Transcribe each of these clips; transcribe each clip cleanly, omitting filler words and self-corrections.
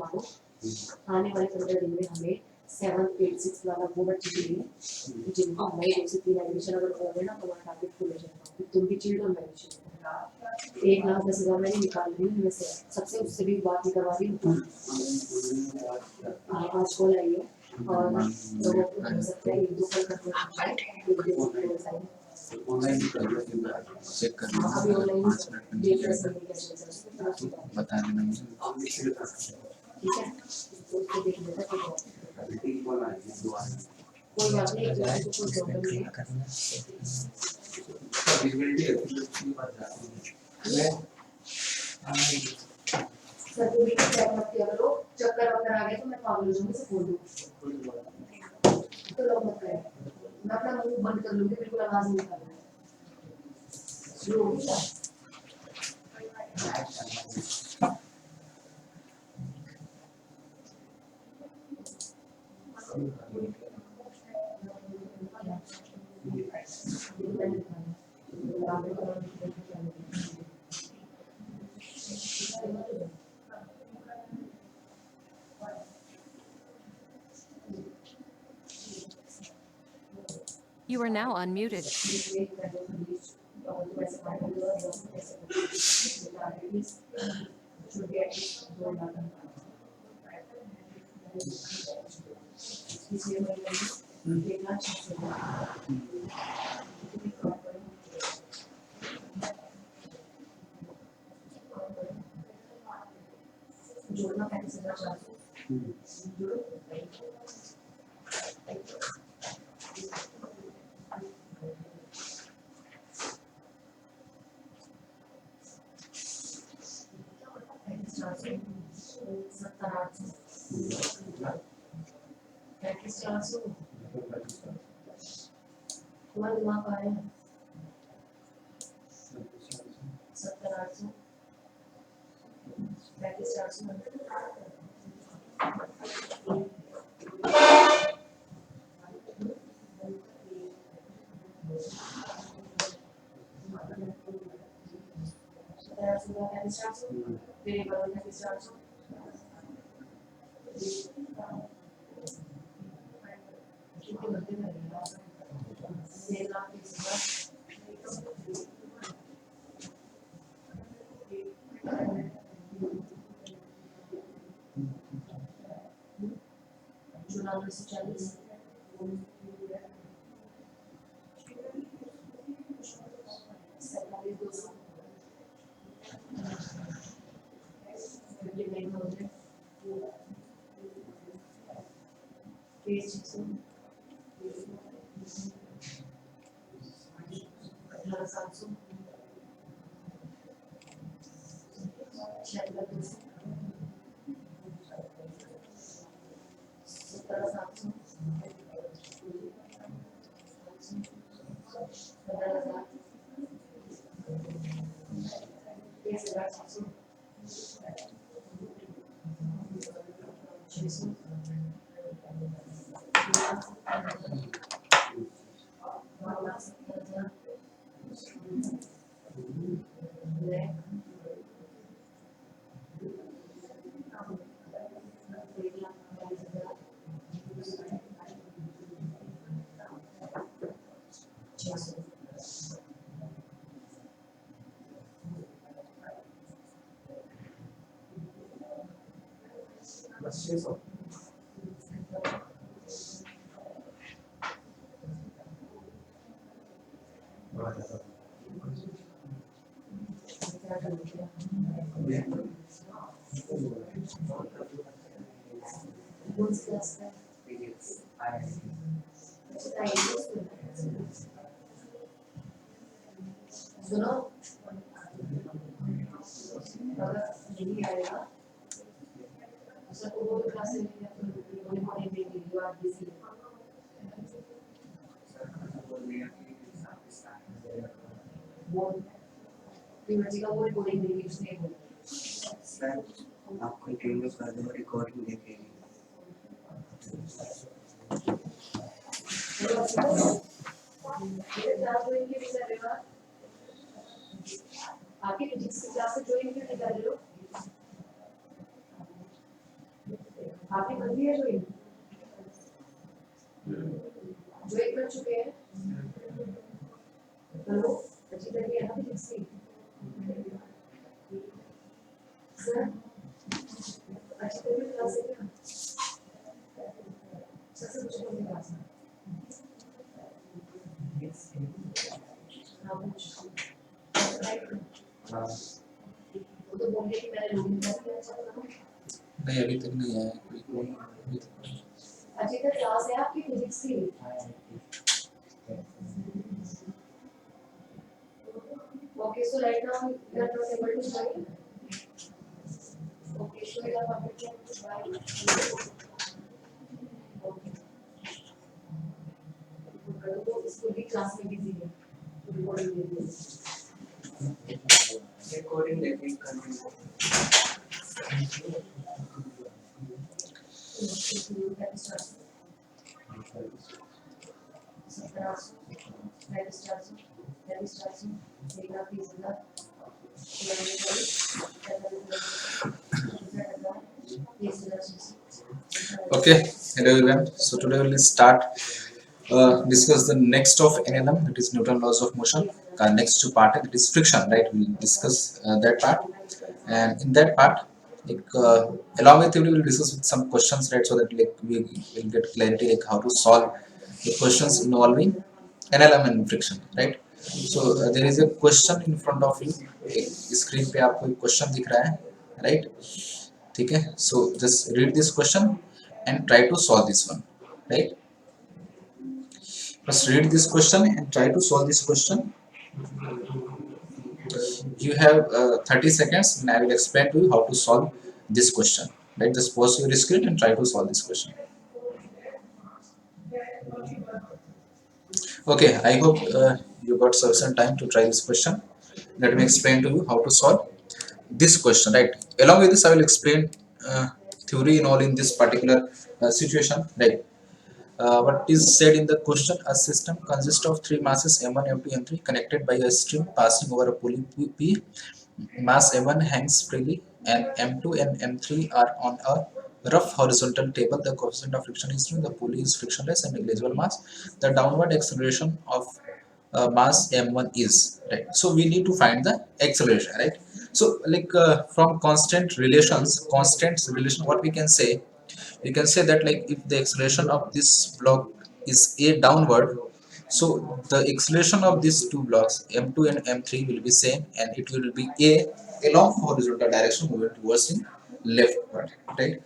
मानो आने वाले 15 दिन में हमें 7th 8th 6th वाला वो बच्चे चाहिए जिनको हमारे 2 से 3 एडमिशन अगर हो गए ना तो हमारा टारगेट फुल हो जाएगा। तुम भी चिल्ड्रन में एडमिशन 1,10,000 मैंने निकाल ली हूँ वैसे सबसे उससे भी बात नहीं करवा रही हूँ। आज कॉल आई है और लोगों को हो सकता है 1-2 कल करते हैं ऑनलाइन चेक कर लेना अभी ऑनलाइन 5 मिनट में डेट मिल कैसे जाएगा बता देना ठीक है उसको देख लेते हैं कोई बात नहीं कोई प्रॉब्लम नहीं सर्टिफिकेट चेक मत किया करो चक्कर वक्कर आ गया तो मैं पागल हो जाऊंगी से बोल दूँ तो लोग मत करें मैं अपना मुंह बंद कर लूंगी बिल्कुल आवाज नहीं निकालूंगी स्लो हो गया You are now unmuted. जोड़ना 35,400 जोड़ो तुम्हारा दिमाग कहाँ है 70,800 सुनो अगर नहीं आएगा सबको वो क्लास से होने देंगे जो आप बिजी वो यूनिवर्सिटी का वो रिकॉर्डिंग देंगे उसने सर आप कंटिन्यू कर दो रिकॉर्डिंग देखेंगे आके फिजिक्स की क्लास से ज्वाइन क्यों नहीं कर रहे हो आपने कर दिया ज्वाइन, ज्वाइन कर चुके हैं। हेलो अच्छी तरह है ना फिजिक्स की सर, अच्छी तरह क्लास है क्या सर, से कुछ बोलने क्लास में हाँ कुछ वो तो बोल रहे कि मैंने लॉगिन कर दिया। अच्छा नहीं अभी तक नहीं आया कोई अभी तक नहीं। अच्छी तरह क्लास है आपकी फिजिक्स की। Okay, so right now you are not able to join. Okay, so you are not able to join. Okay. तो इसको भी क्लास में बिजी है, रिकॉर्डिंग दे दिए। रिकॉर्डिंग लेके continue Okay, hello everyone. So today we will start discuss the next of NLM, that is Newton laws of motion. Next to part that is friction, right? We will discuss that part, and in that part, like along with it, we will discuss with some questions, right? So that like we will get clarity like how to solve the questions involving NLM and friction, right? So there is a question in front of you. Screen पे आपको एक question दिख रहा है, right? ठीक है, so just read this question and try to solve this one, right? First read this question and try to solve this question. You have 30 seconds and I will explain to you how to solve this question, right? Just pause your screen and try to solve this question. Okay, I hope you got sufficient time to try this question. Let me explain to you how to solve this question, right? Along with this I will explain theory and all in this particular situation, right? What is said in the question: a system consists of three masses m1, m2, m3 connected by a string passing over a pulley p. Mass m1 hangs freely and m2 and m3 are on a rough horizontal table. The coefficient of friction is 2, the pulley is frictionless and negligible mass. The downward acceleration of mass m1 is, right? So we need to find the acceleration, right? So like from constants relation, what we can say, you can say that like if the acceleration of this block is a downward, so the acceleration of these two blocks m2 and m3 will be same, and it will be a along horizontal direction moving towards in leftward, right?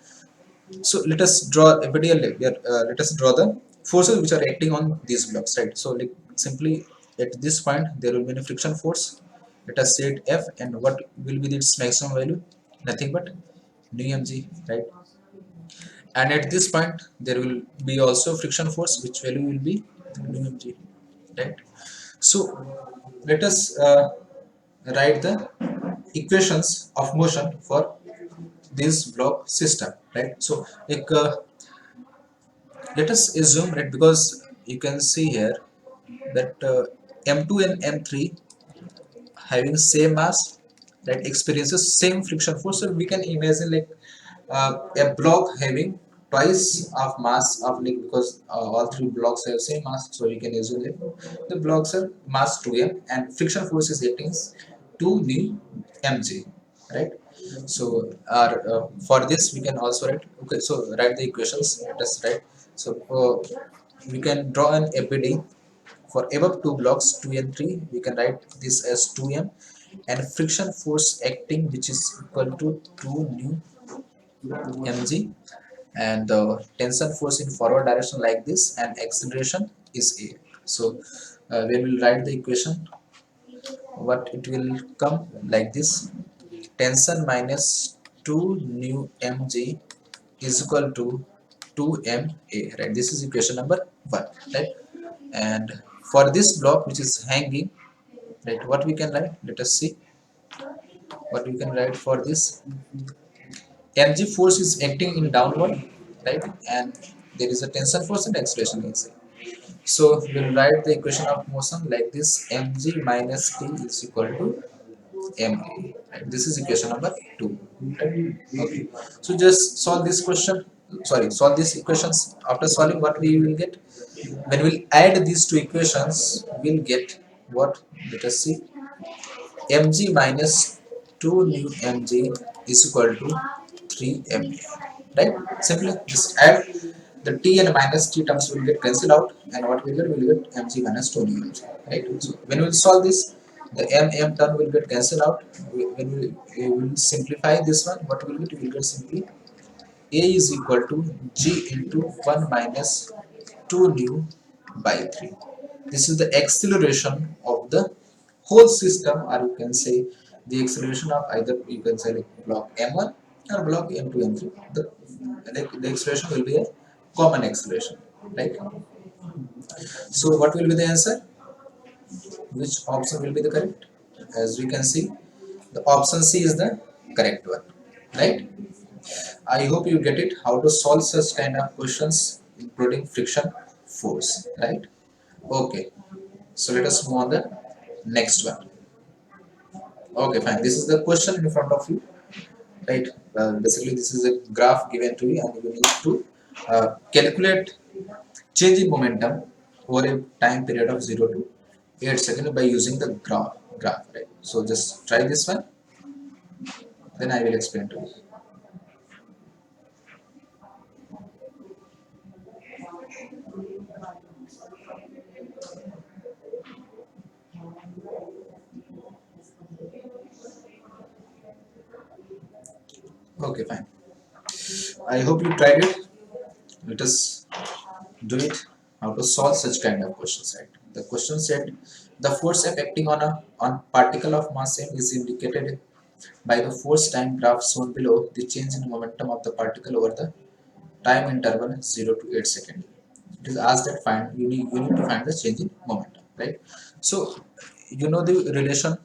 So let us draw let us draw the forces which are acting on these blocks, right? So like simply at this point there will be a friction force. Let us say it F, and what will be its maximum value? Nothing but nu mg, right? And at this point there will be also friction force, which value will be nu mg, right? So let us write the equations of motion for this block system, right? So like let us assume, right, because you can see here that m2 and m3 having same mass, that experiences same friction force. So we can imagine like a block having twice of mass of like, because all three blocks have same mass, so we can assume that the blocks are mass 2m and friction force is acting 2 nu mg, right? So for this we can also write, okay, so write the equations. Let us write. So we can draw an APD for above two blocks 2 and 3. We can write this as 2m, and friction force acting which is equal to 2 nu mg, and the tension force in forward direction like this, and acceleration is a. So we will write the equation. What it will come like this: tension minus 2 nu mg is equal to 2ma, right? This is equation number 1, right? And for this block which is hanging, right, what we can write? Let us see what we can write for this. Mg force is acting in downward, right? And there is a tension force and acceleration inside. So we'll write the equation of motion like this: mg minus t is equal to ma, right? This is equation number 2, right? Okay, so just solve this question. sorry, solve these equations. After solving, what we will get? When we'll add these two equations, we'll get what? Let us see. Mg minus 2 new mg is equal to 3 ma, right? Simply just add the t and minus t terms will get cancelled out, and what we will get mg minus 2 new mg, right? So when we will solve this, the m term will get cancelled out. When we will simplify this one, what we will get simply a is equal to g into 1 minus 2 nu by 3. This is the acceleration of the whole system, or you can say the acceleration of either, you can say, like block M1 or block M2, M3. The acceleration will be a common acceleration, right? So what will be the answer? Which option will be the correct? As we can see, the option C is the correct one, right? I hope you get it, how to solve such kind of questions, including friction force, right? Okay, so let us move on the next one. Okay, fine. This is the question in front of you, right? Basically, this is a graph given to you, and you need to calculate change in momentum over a time period of 0 to 8 seconds by using the graph, right? So just try this one, then I will explain to you. Okay, fine. I hope you tried it. Let us do it. How to solve such kind of questions, right? The question said the force acting on particle of mass m is indicated by the force time graph shown below. The change in momentum of the particle over the time interval 0 to 8 seconds. It is asked that you need to find the change in momentum, right? So you know the relation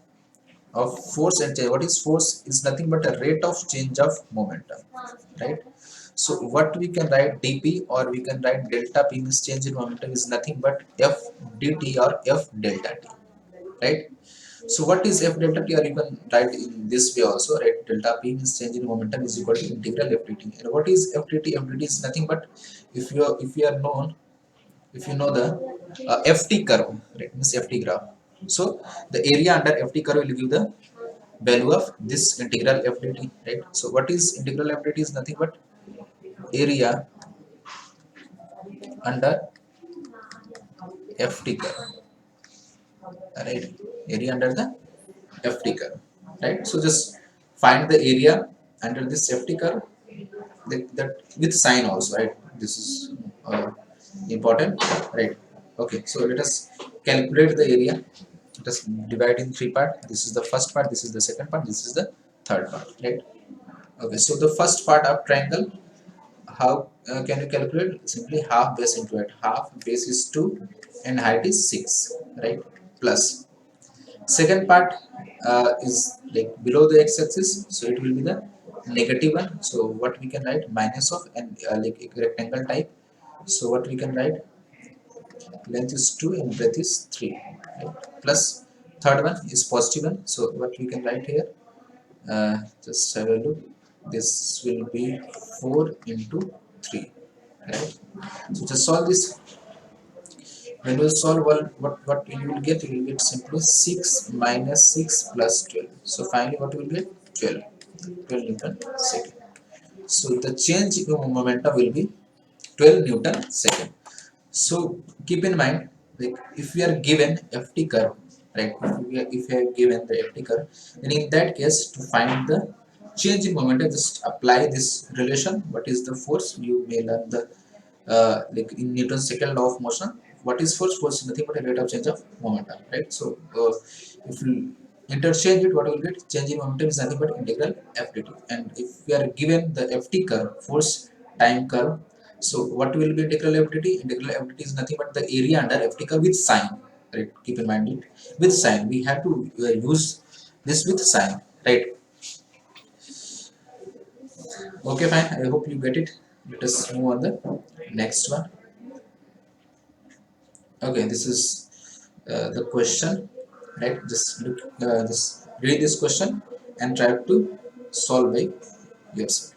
of force and change. What is force? Is nothing but a rate of change of momentum, right? So what we can write dp, or we can write delta p, means change in momentum is nothing but f dt or f delta t, right? So what is f delta t, or you can write in this way also, right? Delta p means change in momentum is equal to integral f dt. And what is f dt? F dt is nothing but, if you are known, if you know the ft curve, right? Means ft graph. So the area under ft curve will give the value of this integral f dt, right? So what is integral f dt? Is nothing but area under ft curve, right? Area under the ft curve, right? So just find the area under this ft curve, that with sign also, right? This is uh, important, right? Okay, so let us calculate the area. Let us divide in three parts. This is the first part, this is the second part, this is the third part, right? Okay, so the first part of triangle, how can you calculate? Simply half base into it. Half base is 2 and height is 6, right? Plus second part is like below the x-axis, so it will be the negative one. So what we can write? Minus of, and like a rectangle type. So what we can write? Length is 2 and breadth is 3, right? Plus third one is positive one. So what we can write here? Just have a look. This will be 4 into 3, right? So just solve this. When you solve, what you will get? You will get simply 6 minus 6 plus 12. So finally what you will get? 12. 12 Newton second. So the change in momentum will be 12 Newton second. So keep in mind, like if we are given ft curve, right? If we are given the ft curve, then in that case, to find the change in momentum, just apply this relation. What is the force? You may learn the like in Newton's second law of motion. What is force? Force is nothing but a rate of change of momentum, right? So if you interchange it, what you will get? Change in momentum is nothing but integral f dt. And if we are given the ft curve, force time curve, so what will be integral f dt? Integral f dt is nothing but the area under ft curve with sign, right? Keep in mind it with sign. We have to use this with sign, right? Okay, fine. I hope you get it. Let us move on the next one. Okay, this is the question, right? Just look, just read this question and try to solve by yourself.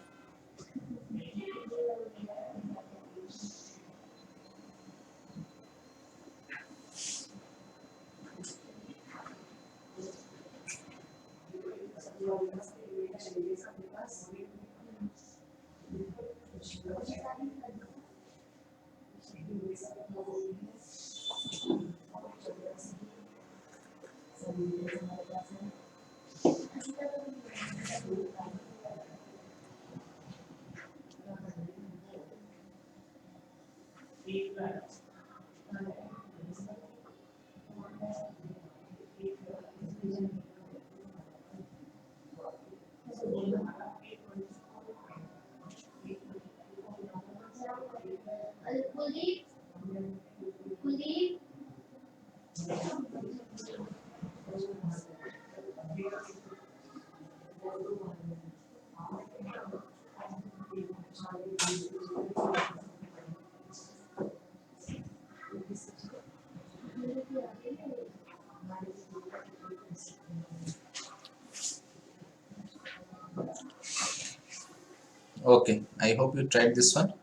Okay, I hope you tried this one.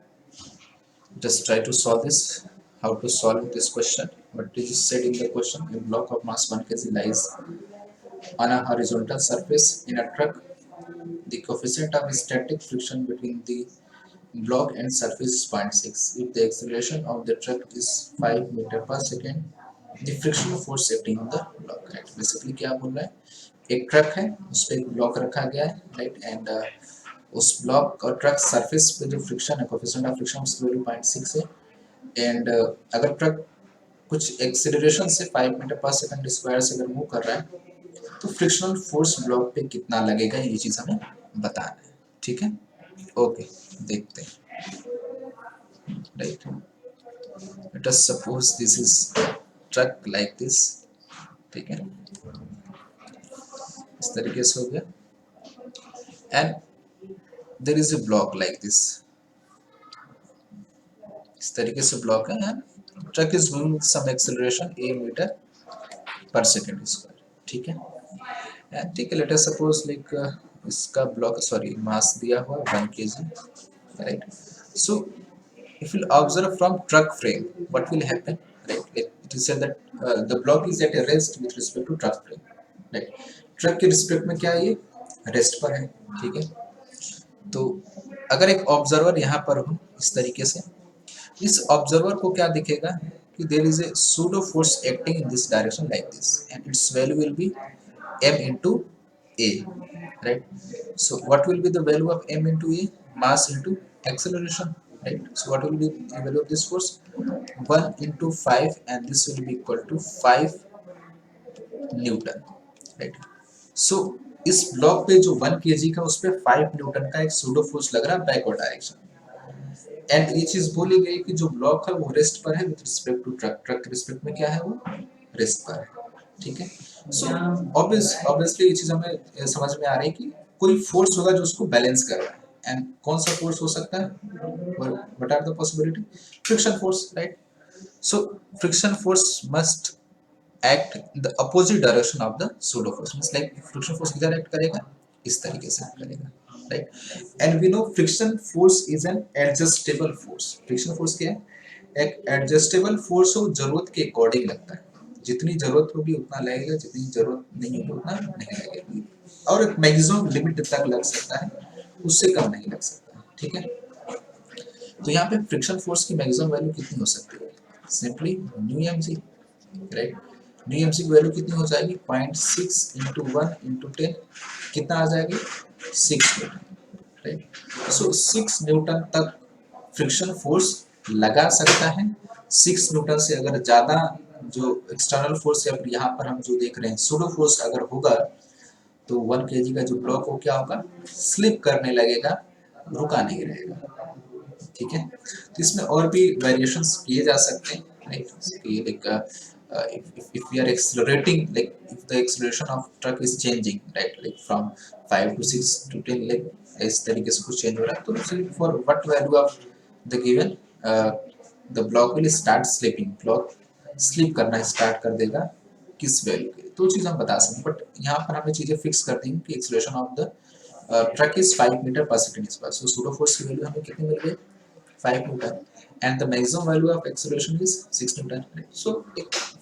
Just try to solve this. How to solve this question? What is said in the question? A block of mass 1 kg lies on a horizontal surface in a truck. The coefficient of static friction between the block and surface is 0.6. If the acceleration of the truck is 5 metre per second, the frictional force acting on the block. Right? Basically क्या बोल रहा है? एक truck है, उस पर एक block रखा गया है, राइट, एंड उस ब्लॉक और ट्रक सरफेस पे जो फ्रिक्शन है, कोएफिशिएंट ऑफ फ्रिक्शन उसकी वैल्यू 0.6 है, एंड अगर ट्रक कुछ एक्सेलरेशन से 5 मीटर पर सेकंड स्क्वायर से अगर मूव कर रहा है तो फ्रिक्शनल फोर्स ब्लॉक पे कितना लगेगा ये चीज हमें बताना है. ठीक है, ओके, देखते हैं. Right, let us suppose this is truck like this. ठीक है, इस तरीके से हो गया, and there is a block like this. इस तरीके से ब्लॉक है, and truck is moving some acceleration a metre per second square. ठीक है, एंड ठीक है, लेट अस सपोज लाइक इसका ब्लॉक, सॉरी, मास दिया हुआ 1 kg, right. So if you observe from truck frame, what will happen, right? It is said that the block is at a rest with respect to truck frame, right? Truck के respect में क्या है, ये rest पर है. ठीक है, तो अगर एक ऑब्जर्वर यहाँ पर हो इस तरीके से, इस ऑब्जर्वर को क्या दिखेगा कि there is a pseudo force acting in this direction like this, and its value will be m into a, right? So what will be the value of m into a? Mass into acceleration, right? So what will be the value of this force? 1 into 5, and this will be equal to 5 Newton, right? So इस block पे जो 1 kg का, उस पे 5 Newton का एक pseudo force लग रहा है बैकवर्ड डायरेक्शन, एंड ये चीज बोली गई कि जो ब्लॉक है वो रेस्ट पर है with respect to truck. Truck के रिस्पेक्ट में क्या है, वो रेस्ट पर है. ठीक है, सो ऑब्वियसली ये चीज हमें समझ में आ रही है कि कोई फोर्स होगा जो उसको बैलेंस कर रहा है, एंड कौन सा फोर्स हो सकता है, what are the possibility? Friction force, right. So friction force must act in the opposite direction of the pseudo force. Means like friction force किधर एक्ट करेगा, इस तरीके से एक्ट करेगा, right. And we know friction force is an adjustable force. Friction force क्या है, एक adjustable force हो, जरूरत के अकॉर्डिंग लगता है. जितनी जरूरत होगी उतना लगेगा, जितनी जरूरत नहीं होगी उतना नहीं लगेगा, और एक मैक्सिमम लिमिट तक लग सकता है, उससे कम नहीं लग सकता. ठीक है, तो यहाँ पे फ्रिक्शन फोर्स की मैक्सिमम वैल्यू कितनी हो सकती है? Simply mu m g, right. Mu m g की वैल्यू कितनी हो जाएगी? 0.6 इंटू 1 इंटू 10, कितना आ जाएगी? 6 न्यूटन, राइट. सो 6 न्यूटन तक फ्रिक्शन फोर्स लगा सकता है. 6 न्यूटन से अगर ज़्यादा जो एक्सटर्नल फोर्स, या फिर यहाँ पर हम जो देख रहे हैं सूडो फोर्स अगर होगा, तो 1 kg का जो ब्लॉक हो क्या होगा, स्लिप करने लगेगा, रुका नहीं रहेगा. ठीक है, तो इसमें और भी वेरिएशंस किए जा सकते हैं, right. Like if we are accelerating, like if the acceleration of truck is changing, right, like from 5 to 6 to 10, like इस तरीके से कुछ चेंज हो रहा है, तो for what value of the given the block will start slipping, block slip करना start कर देगा किस वैल्यू के, तो चीज़ हम बता सकते हैं. बट यहाँ पर हमें चीज़ें फिक्स कर दी कि acceleration of the truck is 5 metre per second square. So pseudo force की वैल्यू हमें कितनी मिल गई? 5 newton, and the maximum value of acceleration is 6 newton. So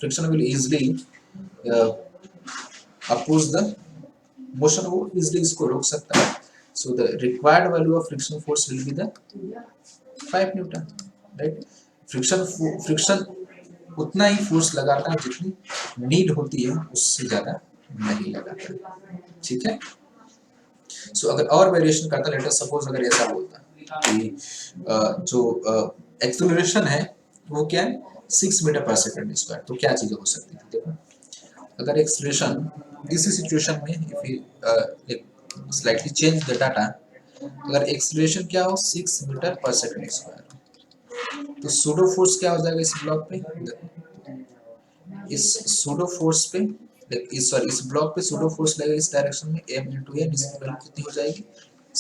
friction will easily oppose the motion, वो easily इसको रोक सकता है. So the required value of friction force will be the 5 Newton, right. Friction उतना ही फोर्स लगाता है जितनी need होती है, उससे ज्यादा नहीं लगाता है, ठीक है। सो अगर और वेरिएशन करता, लेट अस सपोज अगर ऐसा बोलता कि जो एक्सेलरेशन है वो क्या है 6 मीटर पर सेकंड स्क्वायर, तो क्या चीजें हो सकती थी देखो। अगर एक्सेलरेशन इसी सिचुएशन में if you slightly change the data, अगर एक्सेलरेशन क्या हो 6 मीटर पर सेकंड स्क्वायर, तो सूडो फोर्स क्या हो जाएगा इस ब्लॉक पे, इस सूडो फोर्स पे इस सॉरी इस ब्लॉक पे सूडो फोर्स लगेगा इस डायरेक्शन में m इंटू n, इसकी वैल्यू कितनी हो जाएगी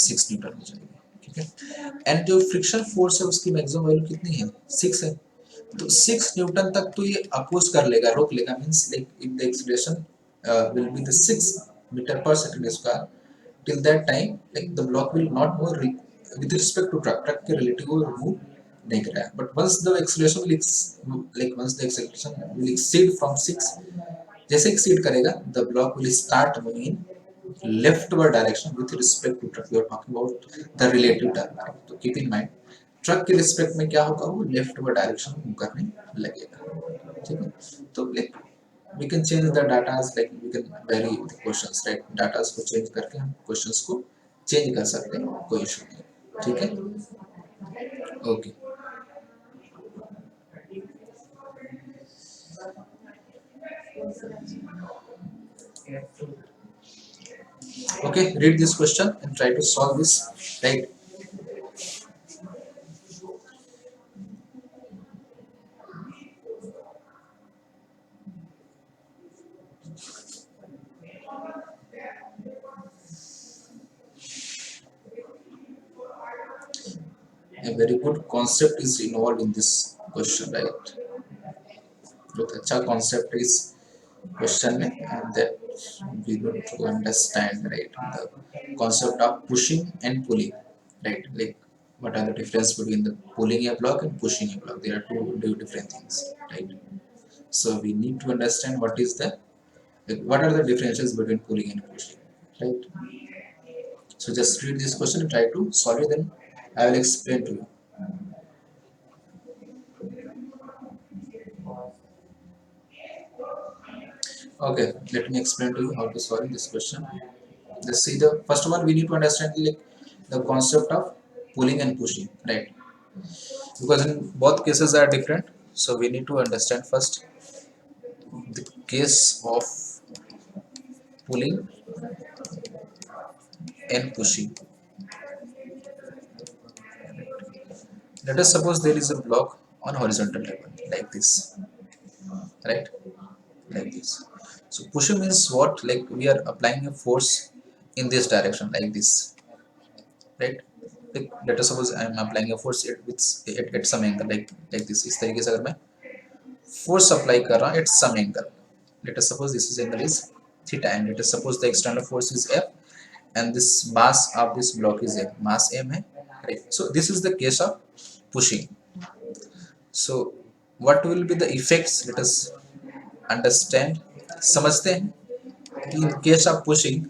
6 न्यूटन हो जाएगी, ठीक है। एंड जो फ्रिक्शन फोर्स है उसकी मैक्सिमम वैल्यू कितनी है 6 है, तो 6 न्यूटन तक तो ये अपोज कर लेगा, रोक लेगा, means like if the acceleration will be the 6 meter per second square, till that time like the block will not move with respect to truck के relative वो move नहीं करेगा, but once the acceleration once the acceleration will exceed from 6, जैसे exceed करेगा the block will start moving in leftward direction with respect to truck, we are talking about the relative term, तो keep in mind truck के respect में क्या होगा, वो leftward direction में move करने लगेगा, ठीक है। तो like we can change the data, like we can vary the questions, right, data को चेंज करके हम क्वेश्चंस को चेंज कर सकते हैं, कोई इशू नहीं, ठीक है। Okay okay, read this question and try to solve this, right। A very good concept is involved in this question, right, बहुत अच्छा concept is question में, and that we need to understand, right, the concept of pushing and pulling, right, like what are the difference between the pulling a block and pushing a block, there are two different things, right, so we need to understand what is the like, what are the differences between pulling and pushing, right, so just read this question and try to solve it, then I will explain to you. Okay, let me explain to you how to solve this question. Let's see, the first of all we need to understand like the concept of pulling and pushing, right, because in both cases are different, so we need to understand first the case of pulling and pushing. Let us suppose there is a block on horizontal level like this, right, like this. So pushing means what, like we are applying a force in this direction like this, right, like let us suppose I am applying a force at some angle like this, इस तरीके से अगर मैं force apply कर रहा हूँ at some angle, let us suppose this is angle is theta, and let us suppose the external force is F and this mass of this block is M, mass M है, right, so this is the case of pushing. So what will be the effects, let us understand, समझते हैं कि in case of pushing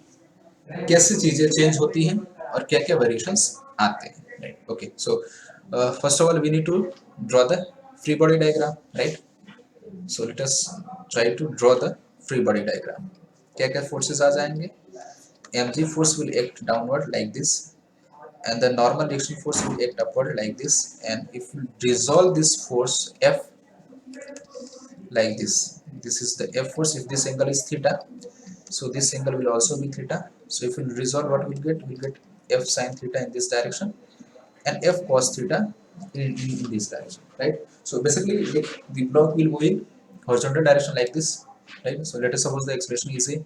कैसे चीजें change होती हैं और क्या क्या वेरिएशंस आते हैं, right. Okay, so first of all we need to draw the free body diagram, right, so let us try to draw the free body diagram. क्या क्या फोर्सेस आ जाएंगे, mg force will act downward like this and the normal reaction force will act upward like this, and if we resolve this force F like this is the F force, if this angle is theta, so this angle will also be theta, so if we resolve what we'll get F sin theta in this direction and F cos theta in this direction, right, so basically the block will move in horizontal direction like this, right, so let us suppose the expression is a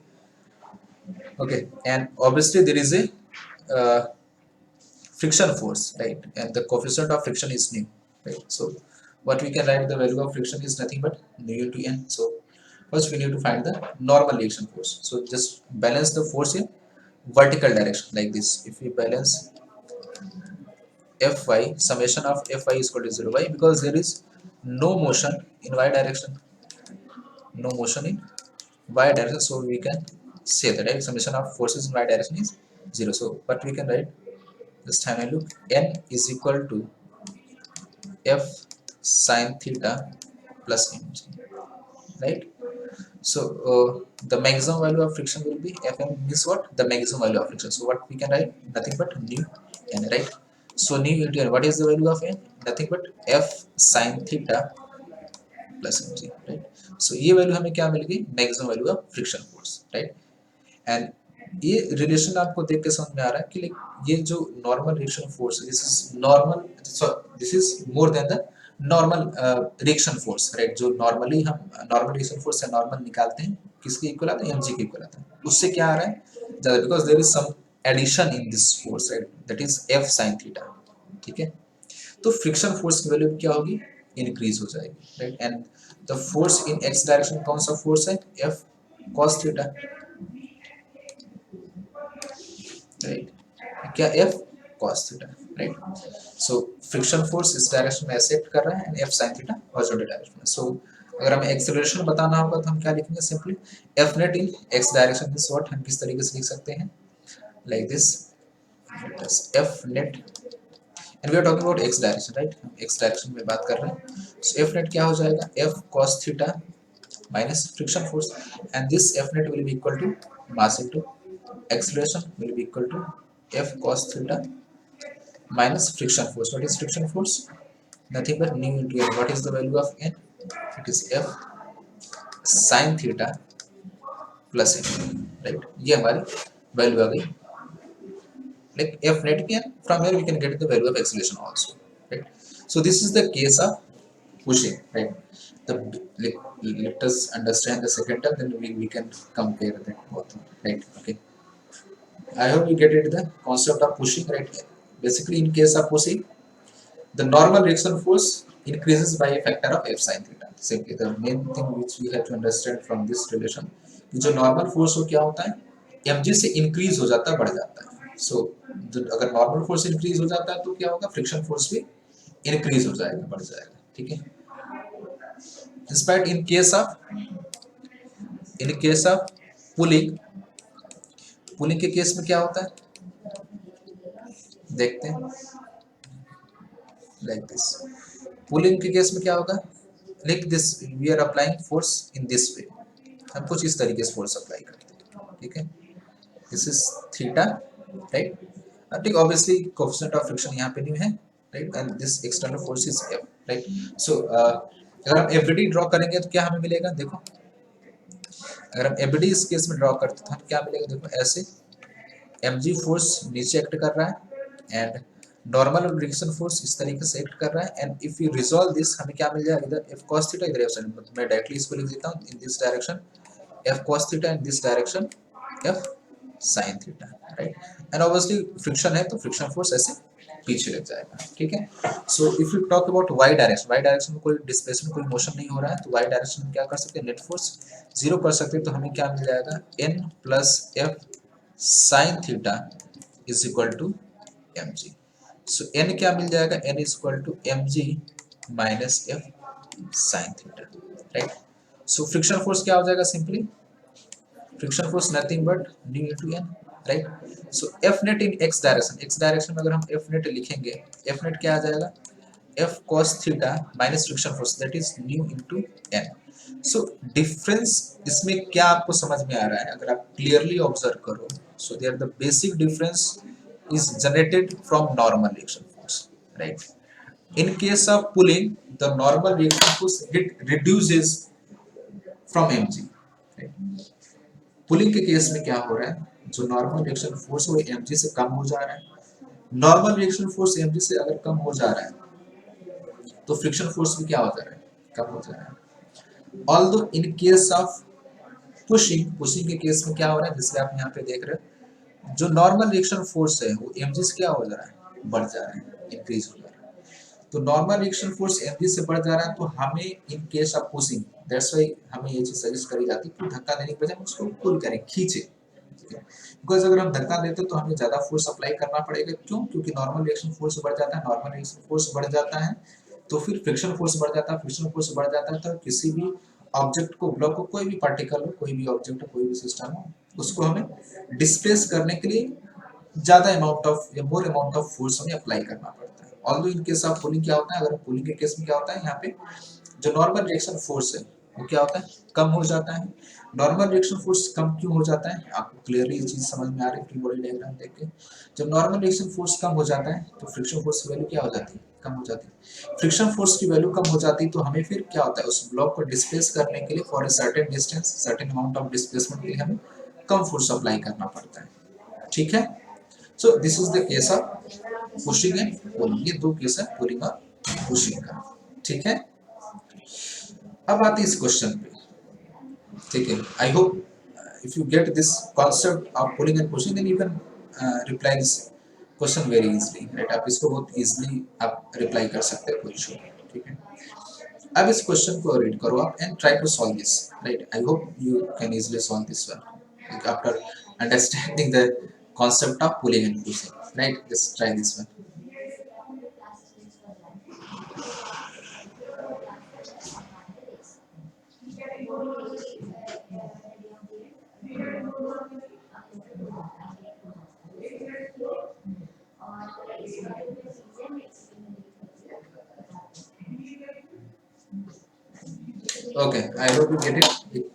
okay, and obviously there is a uh, friction force, right, and the coefficient of friction is nu, right, so what we can write, the value of friction is nothing but nu into n. So first we need to find the normal reaction force, so just balance the force in vertical direction like this. If we balance Fy, summation of Fy is equal to 0, why, because there is no motion in y direction, no motion in y direction, so we can say that, right, summation of forces in y direction is 0. So what we can write, just have a look, n is equal to F sin theta plus mg, right? So the maximum value of friction will be Fm means what? The maximum value of friction. So what we can write? Nothing but nu n, right? So nu into n, what is the value of n? Nothing but F sin theta plus mg, right? So ये value हमें क्या मिल गई? Maximum value of friction force, right? And ये relation आपको देख के समझ में आ रहा है कि ये जो नॉर्मल रिएक्शन फोर्स है, this is normal, this is more than the normal reaction force, right? जो नॉर्मली हम नॉर्मल रिएक्शन फोर्स से नॉर्मल निकालते हैं, किसके इक्वल आता है? mg के इक्वल आता है। उससे क्या आ रहा है ज्यादा, because there is some addition in this force, right? That is F sin theta, ठीक है? तो फ्रिक्शन फोर्स की वैल्यू क्या होगी? इंक्रीज हो जाएगी, right? And the force in x direction कौन सा फोर्स है? F cos theta, right? क्या? F cos theta, right? So friction force इस डायरेक्शन में ऐसे एक्ट कर रहा है and F sin theta horizontal direction में। सो अगर हमें एक्सेलरेशन बताना होगा तो हम क्या लिखेंगे? Simply F net in x direction is what, हम किस तरीके से लिख सकते हैं? Like this, F net, and we are talking about x direction, right? हम x डायरेक्शन में बात कर रहे हैं। सो F net क्या हो जाएगा? F cos theta minus friction force, and this F net will be equal to mass into acceleration will be equal to F cos theta minus friction force. What is friction force? Nothing but nu into n. What is the value of n? It is F sin theta plus n, right? ये हमारी value आ गई, like F net n. From here we can get the value of acceleration also, right? So this is the case of pushing, right? The let us understand the second term, then we can compare that both, right? Okay, I hope you get it, the concept of pushing, right? Basically in case of pushing, the normal reaction force increases by a factor of F sin theta. Simply the main thing which we have to understand from this relation, कि जो normal force हो क्या होता है? mg से increase हो जाता है, बढ़ जाता है। So अगर normal force increase हो जाता है तो क्या होगा? friction force भी increase हो जाएगा, बढ़ जाएगा, ठीक है? Despite in case of pulling के केस में क्या होता है? देखते हैं, लाइक दिस। पुलिंग के केस में क्या होगा? Like this, we are applying force in this way, हम कुछ इस तरीके से फोर्स अप्लाई करते हैं, ठीक है? This is theta, right? ठीक, ऑब्वियसली कोएफिशिएंट ऑफ फ्रिक्शन यहाँ पे नहीं है, right? And this external force is F, right? So अगर हम FBD ड्रॉ करेंगे तो क्या हमें मिलेगा? देखो, अगर हम FBD इस केस में ड्रॉ करते तो हमें क्या मिलेगा? देखो, ऐसे mg फोर्स नीचे एक्ट कर रहा है एंड नॉर्मल रिएक्शन फोर्स इस तरीके से एक्ट कर रहा है, and if you resolve this हमें क्या मिल जाएगा? इधर F cos थीटा, इधर F sin, मैं डायरेक्टली इसको लिख देता हूँ इन this direction F cos theta, in this direction F sin theta, right? And obviously friction है तो फ्रिक्शन फोर्स ऐसे पीछे लग जाएगा, ठीक है? So if you talk about y direction में कोई डिस्प्लेसमेंट, कोई मोशन नहीं हो रहा है, तो y डायरेक्शन में क्या कर सकते हैं? नेट फोर्स 0 कर सकते हैं, तो हमें क्या मिल जाएगा? n plus F sin theta is equal to mg। So n क्या मिल जाएगा? n is equal to mg minus F sin theta, right? So friction force क्या हो जाएगा? Simply friction force nothing but nu into n, right? So F net in x direction में अगर हम F net लिखेंगे, F net क्या आ जाएगा? F cos theta minus friction force, that is nu into n। So difference इसमें क्या आपको समझ में आ रहा है? अगर आप क्लियरली ऑब्जर्व करो, so there the basic difference is generated from normal reaction force, right? In case of pulling, the normal reaction force reduces from mg, right? Pulling के केस में क्या हो रहा है? जो normal reaction force वो mg से कम हो जा रहा है। Normal reaction force mg से अगर कम हो जा रहा है तो friction force भी क्या हो जा रहा है? कम हो जा रहा है। Although in case of pushing के केस में क्या हो रहा है? जैसे आप यहाँ पे देख रहे हो, जो नॉर्मल रिएक्शन फोर्स है वो mg से क्या हो जा रहा है? बढ़ जा रहा है, इंक्रीज हो जा रहा है। तो नॉर्मल रिएक्शन फोर्स mg से बढ़ जा रहा है, तो हमें इन case of pushing, that's why हमें ये चीज सजेस्ट करी जाती है कि धक्का देने के बजाय उसको पुल करें, खींचे, बिकॉज अगर हम धक्का देते तो हमें ज्यादा फोर्स अप्लाई करना पड़ेगा। क्यों? क्योंकि नॉर्मल रिएक्शन फोर्स बढ़ जाता है, नॉर्मल रिएक्शन फोर्स बढ़ जाता है तो फिर फ्रिक्शन फोर्स बढ़ जाता है, फ्रिक्शन फोर्स बढ़ जाता है तो किसी भी ऑब्जेक्ट को, ब्लॉक को, कोई भी पार्टिकल हो, कोई भी ऑब्जेक्ट हो, कोई भी सिस्टम हो, उसको हमें डिस्प्लेस करने के लिए ज्यादा अमाउंट ऑफ या मोर अमाउंट ऑफ फोर्स हमें अप्लाई करना पड़ता है। Although in case of pulling क्या होता है, अगर पुलिंग के केस में क्या होता है, यहाँ पे जो नॉर्मल रिएक्शन फोर्स है वो क्या होता है, कम हो जाता है। नॉर्मल रिएक्शन फोर्स कम क्यों हो जाता है, आपको क्लियरली ये चीज समझ में आ रही है फ्री बॉडी डायग्राम देख के। जब नॉर्मल रिएक्शन फोर्स कम हो जाता है तो फ्रिक्शन फोर्स की वैल्यू क्या हो जाती है, कम हो जाती है। फ्रिक्शन फोर्स की वैल्यू कम हो जाती है तो हमें फिर क्या होता है, उस ब्लॉक को डिस्प्लेस करने के लिए for a certain distance, certain amount of displacement के लिए हमें कम फोर्स अप्लाई करना पड़ता है, ठीक है। So this is the case of pushing and pulling, ये दो केस है पुलिंग और पुशिंग का, ठीक है। अब आते हैं इस क्वेश्चन पे, ठीक है। I hope if you get this concept of pulling and pushing then you can reply this question very easily, right. आप इसको बहुत इजीली आप रिप्लाई कर सकते हैं, कोई इशू नहीं, ठीक है। अब इस क्वेश्चन को रीड करो आप and try to solve this, right. I hope you can easily solve this one after understanding the concept of pulling and pushing, right? Just try this one. Okay, I hope you get it.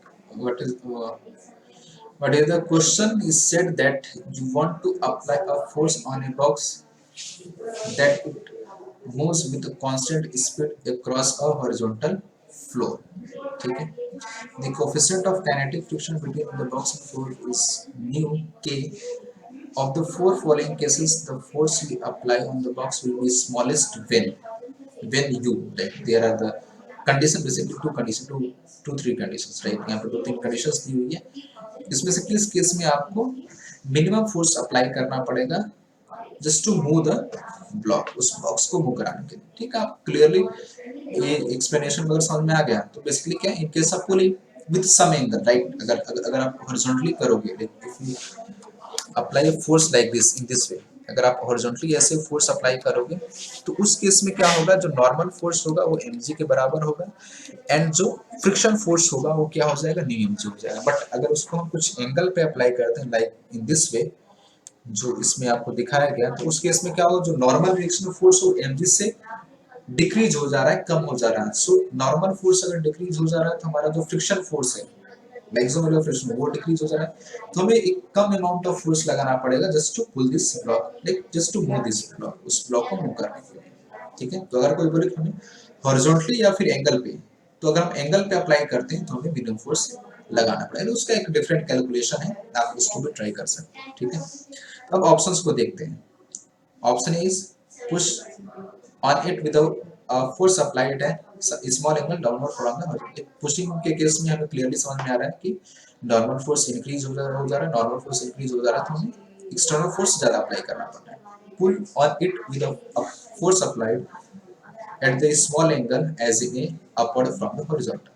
What is the question is said that you want to apply a force on a box that it moves with a constant speed across a horizontal floor, ठीक है। The coefficient of kinetic friction between the box and floor is mu k. Of the four following cases, the force we apply on the box will be smallest when u, like there are the condition, basically two three conditions, right। यहाँ पे दो तीन conditions दी हुई है, इसमें से किस case में आपको मिनिमम फोर्स अप्लाई करना पड़ेगा just to move the block, उस बॉक्स को मूव कराने के लिए, ठीक है। आप क्लियरली ये एक्सप्लेनेशन अगर समझ में आ गया तो बेसिकली क्या, in case of pulling with some angle, right. अगर आप हॉरिजॉन्टली करोगे, if you apply force like this in this way, अगर आप हॉरिजॉन्टली ऐसे फोर्स अप्लाई करोगे तो उस केस में क्या होगा, जो नॉर्मल फोर्स होगा वो mg के बराबर होगा एंड जो फ्रिक्शन फोर्स होगा वो क्या हो जाएगा, न्यू mg हो जाएगा। बट अगर उसको हम कुछ एंगल पे अप्लाई करते हैं लाइक इन दिस वे, जो इसमें आपको दिखाया गया, तो उस केस में क्या होगा, जो नॉर्मल रिएक्शन फोर्स हो mg से डिक्रीज हो जा रहा है, कम हो जा रहा है। सो नॉर्मल फोर्स अगर डिक्रीज हो जा रहा है तो हमारा जो फ्रिक्शन फोर्स है, मैक्सिमम ऑफ फ्रिक्शन, वो डिक्रीज हो जा रहा है, तो हमें एक कम अमाउंट ऑफ फोर्स लगाना पड़ेगा just to pull this block, like just to move this block, उस ब्लॉक को मूव करने के लिए, ठीक है। तो अगर कोई बोले कि हमें हॉरिजॉन्टली या फिर एंगल पे, तो अगर हम एंगल पे अप्लाई करते हैं तो हमें मिनिमम फोर्स लगाना पड़ेगा, उसका एक डिफरेंट कैलकुलेशन है, आप उसको भी ट्राई कर सकते हैं, ठीक है। अब ऑप्शंस को देखते हैं। Option is push on it without force applied at small angle downward from the horizontal। Pushing के केस में हमें क्लियरली समझ में आ रहा है कि नॉर्मल फोर्स इंक्रीज हो जा रहा है, नॉर्मल फोर्स इंक्रीज हो जा रहा है तो हमें एक्सटर्नल फोर्स ज्यादा अप्लाई करना पड़ रहा है। पुल on it with a force applied at the small angle as in a upward from the horizontal,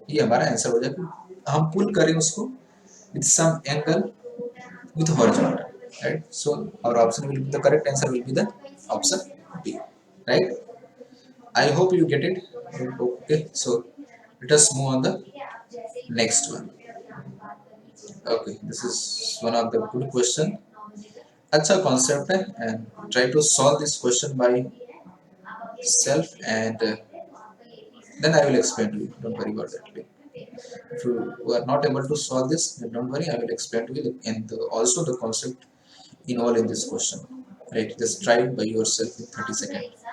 ये हमारा आंसर हो जाएगा। हम पुल करें उसको with some angle with horizontal, right? So our option will be, the correct answer will be the option B, right? I hope you get it. Okay, so let us move on the next one. Okay, this is one of the good question. अच्छा concept है and try to solve this question by self and then I will explain to you. Don't worry about that. If you are not able to solve this, then don't worry. I will explain to you and also the concept involved in this question. Right? Just try by yourself in 30 seconds.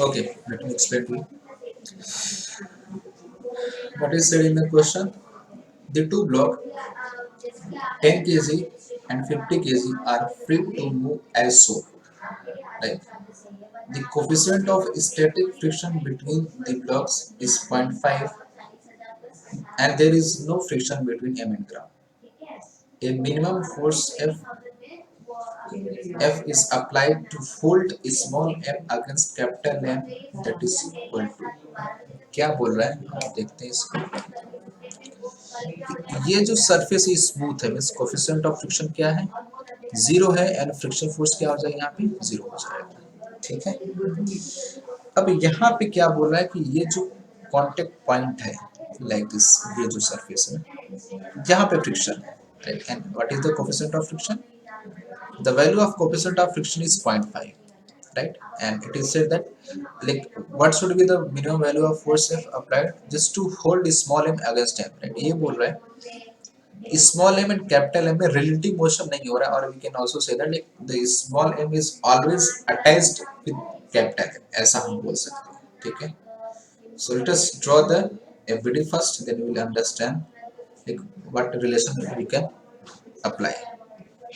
Okay, let me explain to you. What is said in the question? The two blocks 10 kg and 50 kg are free to move as so. Right? the coefficient of static friction between the blocks is 0.5 and there is no friction between M and ground. A minimum force F is applied to hold small m against capital M that is equal to, क्या बोल रहा है हम देखते हैं इसको। ये जो सरफेस है स्मूथ है, मींस कोफिशिएंट ऑफ फ्रिक्शन क्या है, जीरो है, एंड फ्रिक्शन फोर्स क्या हो जाएगा यहाँ पे, जीरो हो जाएगा। ठीक है, अब यहाँ पे क्या बोल रहा है कि ये जो कांटेक्ट पॉइंट है लाइक दिस, ये जो सरफेस है यहाँ पे फ्रिक्शन है, right, and what is the coefficient of friction, the value of coefficient of friction is 0.5, right, and it is said that like what should be the minimum value of force F applied just to hold small m against m, right, ये बोल रहा है small m and capital M में relative motion नहीं हो रहा है, और we can also say that like the small m is always attached with capital M, ऐसा हम बोल सकते हैं। ठीक है, so let us draw the FBD first, then we will understand like what relation we can apply।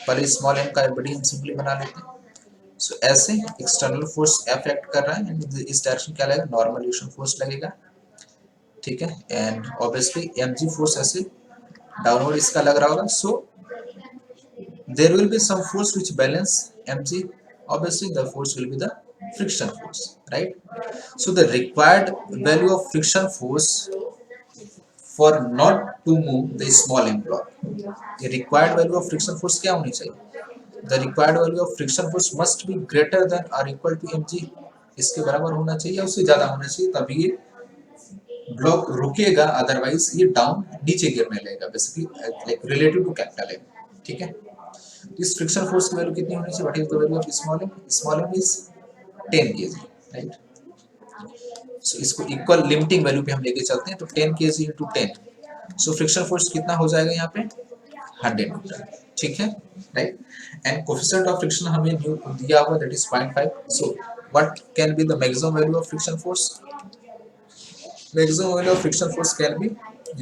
पहले small m का FBD हम सिंपली बना लेते हैं। सो ऐसे एक्सटर्नल फोर्स F एक्ट कर रहा है, एंड इस डायरेक्शन क्या लगेगा, नॉर्मल रिलेशन फोर्स लगेगा। ठीक है, एंड ऑब्वियसली mg फोर्स ऐसे डाउनवर्ड इसका लग रहा होगा, so there will be some force which balance mg, obviously the force will be the friction force, right, so the required value of friction force for not to move the small m block, the required value of friction force क्या होनी चाहिए, the required value of friction force must be greater than or equal to mg, इसके बराबर होना चाहिए, उससे ज्यादा होना चाहिए, तभी ये ब्लॉक रुकेगा, अदरवाइज ये डाउन नीचे गिरने लगेगा, basically like relative to capital M। ठीक है, इस फ्रिक्शन फोर्स की वैल्यू कितनी होनी चाहिए, what is the value of small m is 10 kg, right, so इसको इक्वल लिमिटिंग वैल्यू पे हम लेके चलते हैं, तो 10 kg into 10, सो फ्रिक्शन फोर्स कितना हो जाएगा यहाँ पे 100 न्यूटन। ठीक है, right, and coefficient of friction हमें न्यू दिया हुआ that is 0.5, so what can be the maximum value of friction force, maximum value of friction force can be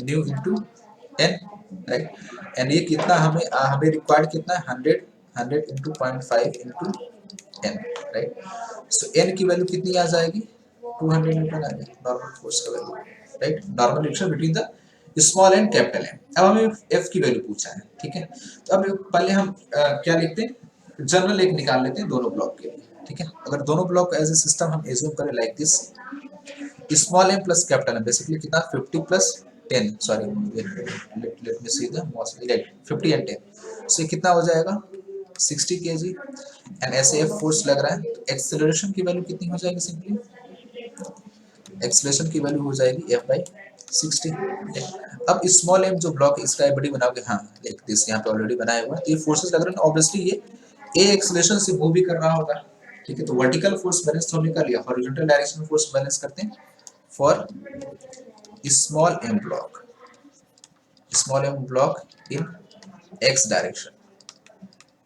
new into n, right, and ये कितना हमें required कितना है 100 into 0.5 into n, right, सो n की value कितनी आ जाएगी 200 Newton आ जाएगी, normal force का value, right, normal reaction between the small and capital M। अब हमें F की वैल्यू पूछा है। ठीक है, तो अब पहले हम क्या लिखते हैं, जनरल एक निकाल लेते हैं दोनों ब्लॉक के लिए। ठीक है, अगर दोनों ब्लॉक एज ए सिस्टम हम एज्यूम करें like this, small m plus capital M basically कितना 50 plus 10, sorry let me see the mostly right 50 and 10, सो कितना हो जाएगा 60 kg, एंड ऐसे F फोर्स लग रहा है, तो एक्सेलरेशन की वैल्यू कितनी हो जाएगी, सिंपली एक्सेलरेशन की वैल्यू हो जाएगी F/60। अब स्मॉल m जो ब्लॉक इसका FBD बनाओगे, हाँ लाइक दिस यहाँ पे ऑलरेडी बनाया हुआ है, तो ये फोर्सेस लग रहे हैं, ऑब्वियसली ये a एक्सेलरेशन से मूव भी कर रहा होगा। ठीक है, तो वर्टिकल फोर्स बैलेंस तो हमने कर लिया, हॉरिजॉन्टल डायरेक्शन में फोर्स बैलेंस करते हैं for small m block in x direction.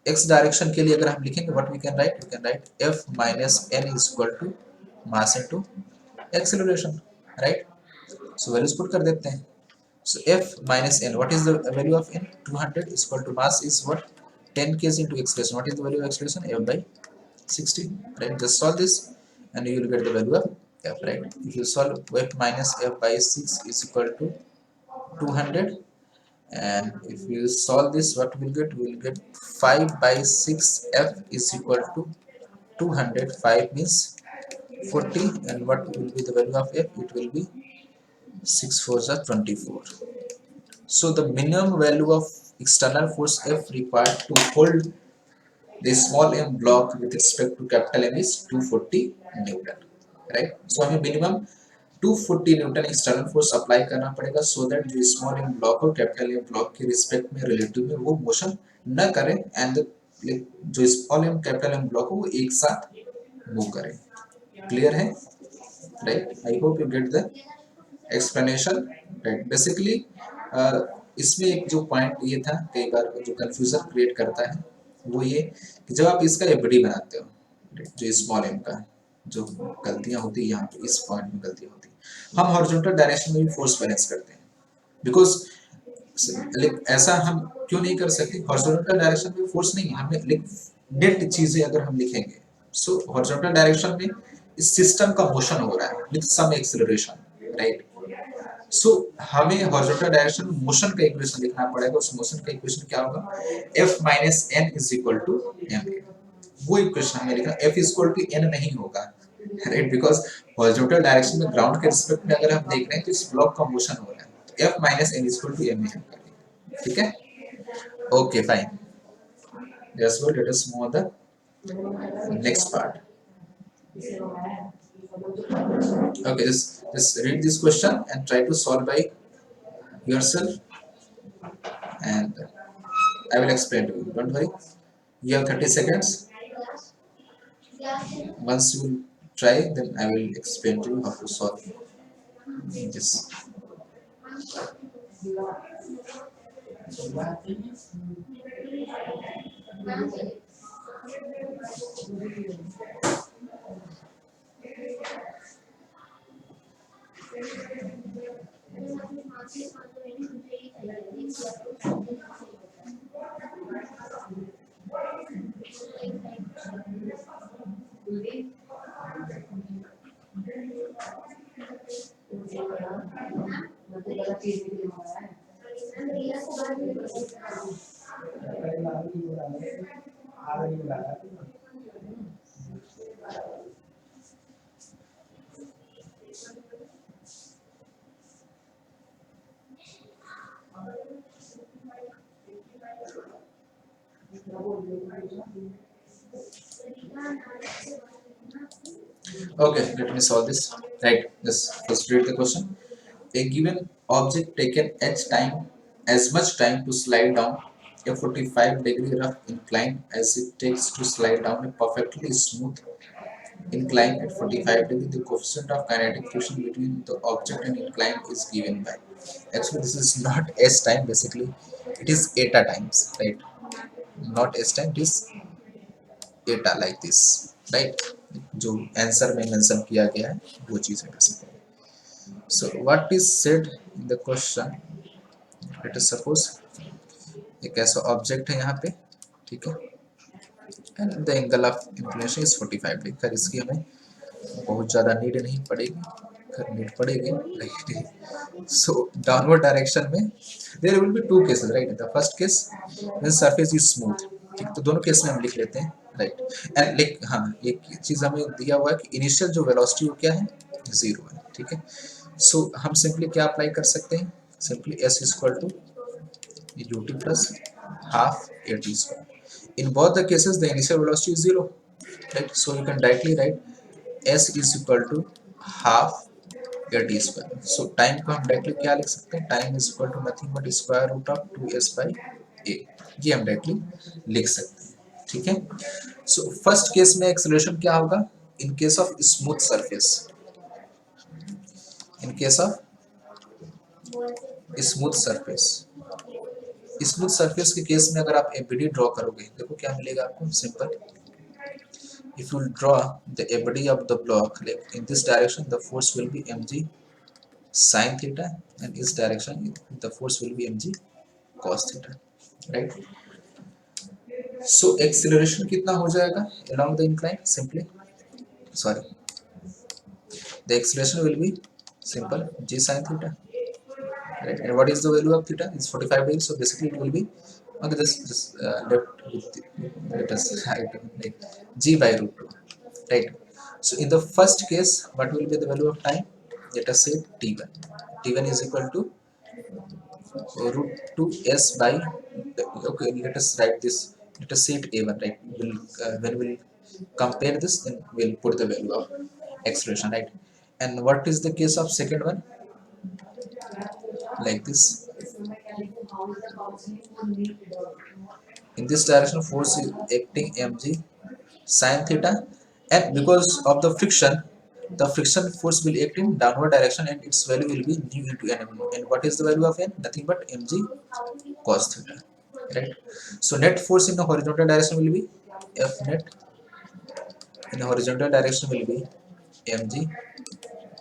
x direction के लिए अगर हम लिखेंगे what we can write F minus n is equal to mass into acceleration, right, so values put कर देते हैं, so F minus n, what is the value of n, 200 is equal to mass is what 10 kg into acceleration, what is the value of acceleration, F/60, right, just solve this and you will get the value of F, right, if you solve F minus F/6 is equal to 200, and if you solve this what we'll get 5/6 F is equal to 200, 5 means 40, and what will be the value of F, it will be 6 4s are 24, so the minimum value of external force F required to hold the small m block with respect to capital M is 240 Newton, right, so हमें minimum 240 Newton external force apply करना पड़ेगा, so that जो small m block हो capital M block के respect में relative में वो motion न करे, एंड जो small m capital M block हो वो एक साथ मूव करे। क्लियर है, right, I hope you get the explanation, right, basically इसमें एक जो पॉइंट ये था, कई बार जो कंफ्यूजन क्रिएट करता है वो ये कि जब आप इसका FBD बनाते हो, जो स्मॉल m का जो गलतियां होती है यहाँ पे इस पॉइंट में गलतियां होती है, हम हॉरिजॉन्टल डायरेक्शन में भी फोर्स बैलेंस करते हैं, बिकॉज ऐसा हम क्यों नहीं कर सकते, हॉरिजॉन्टल डायरेक्शन में फोर्स नहीं है, हमने नेट चीजें अगर हम लिखेंगे सो हॉरिजॉन्टल डायरेक्शन में इस सिस्टम का मोशन हो रहा है with some acceleration, right. So हमें हॉरिजॉन्टल डायरेक्शन में मोशन का इक्वेशन लिखना पड़ेगा। उस मोशन का इक्वेशन क्या होगा, F minus N is equal to M. वो इक्वेशन हमें लिखना, F is equal to N नहीं होगा, राइट, बिकॉज हॉरिजॉन्टल डायरेक्शन में ग्राउंड के रिस्पेक्ट में अगर हम देख रहे हैं तो इस ब्लॉक का मोशन हो रहा है, तो F minus N is equal to M कर देंगे, ठीक है। Okay fine, just let us move on the next part. Okay, just read this question and try to solve by yourself, and I will explain to you. Don't worry. You have 30 seconds. Once you try, then I will explain to you how to solve this. Okay, let me solve this. Right, just first read the question. A given object taken h time, as much time to slide down a 45-degree rough incline as it takes to slide down a perfectly smooth incline at 45 degrees. The coefficient of kinetic friction between the object and incline is given by. Actually, this is not s time. Basically, it is eta times, right? Not s time. It is eta like this, right? जो answer में mention किया गया है वो चीज है basically. So what is said in the question? Let us suppose एक ऐसा ऑब्जेक्ट है यहाँ पे, ठीक है, and the angle of inclination is 45 degree. खैर इसकी हमें बहुत ज़्यादा नीड नहीं पड़ेगी, खैर नीड पड़ेगी। सो डाउनवर्ड डायरेक्शन में there will be two cases, right. The first case when surface is smooth, ठीक, तो दोनों केस में हम लिख लेते हैं, राइट। एंड लाइक हाँ, एक चीज़ हमें दिया हुआ है कि इनिशियल जो वेलोसिटी वो क्या है, जीरो है, ठीक है। सो हम सिंपली क्या अप्लाई कर सकते हैं, simply S is equal to ut plus half at square. In both the cases, the initial velocity is zero, right? So you can directly write s is equal to half at square. So time को हम directly क्या लिख सकते हैं, time is equal to nothing but square root of 2s by a, ये हम directly लिख सकते हैं, ठीक है। So first case में acceleration क्या होगा, in case of smooth surface, in case of smooth surface, smooth surface के केस में अगर आप एबीडी ड्रॉ करोगे, देखो क्या मिलेगा आपको, simple, if you draw the FBD of the block like in this direction the force will be mg sin theta, and इस direction the force will be mg cos theta, right. So acceleration कितना हो जाएगा along the incline, simply sorry the acceleration will be simple g sin theta, right? And what is the value of theta? It's 45 degrees, so basically it will be, okay, just left with the, let us write like g by root 2, right? So in the first case, what will be the value of time? Let us say t1. T1 is equal to root 2 s by, okay, let us write this, let us say it a1, right? We'll, when we'll compare this, then we'll put the value of acceleration, right? And what is the case of second one? Like this, in this direction force is acting mg sin theta, and because of the friction force will act in downward direction and its value will be nu into n. And what is the value of n? Nothing but mg cos theta, right? So net force in the horizontal direction will be F net in the horizontal direction will be mg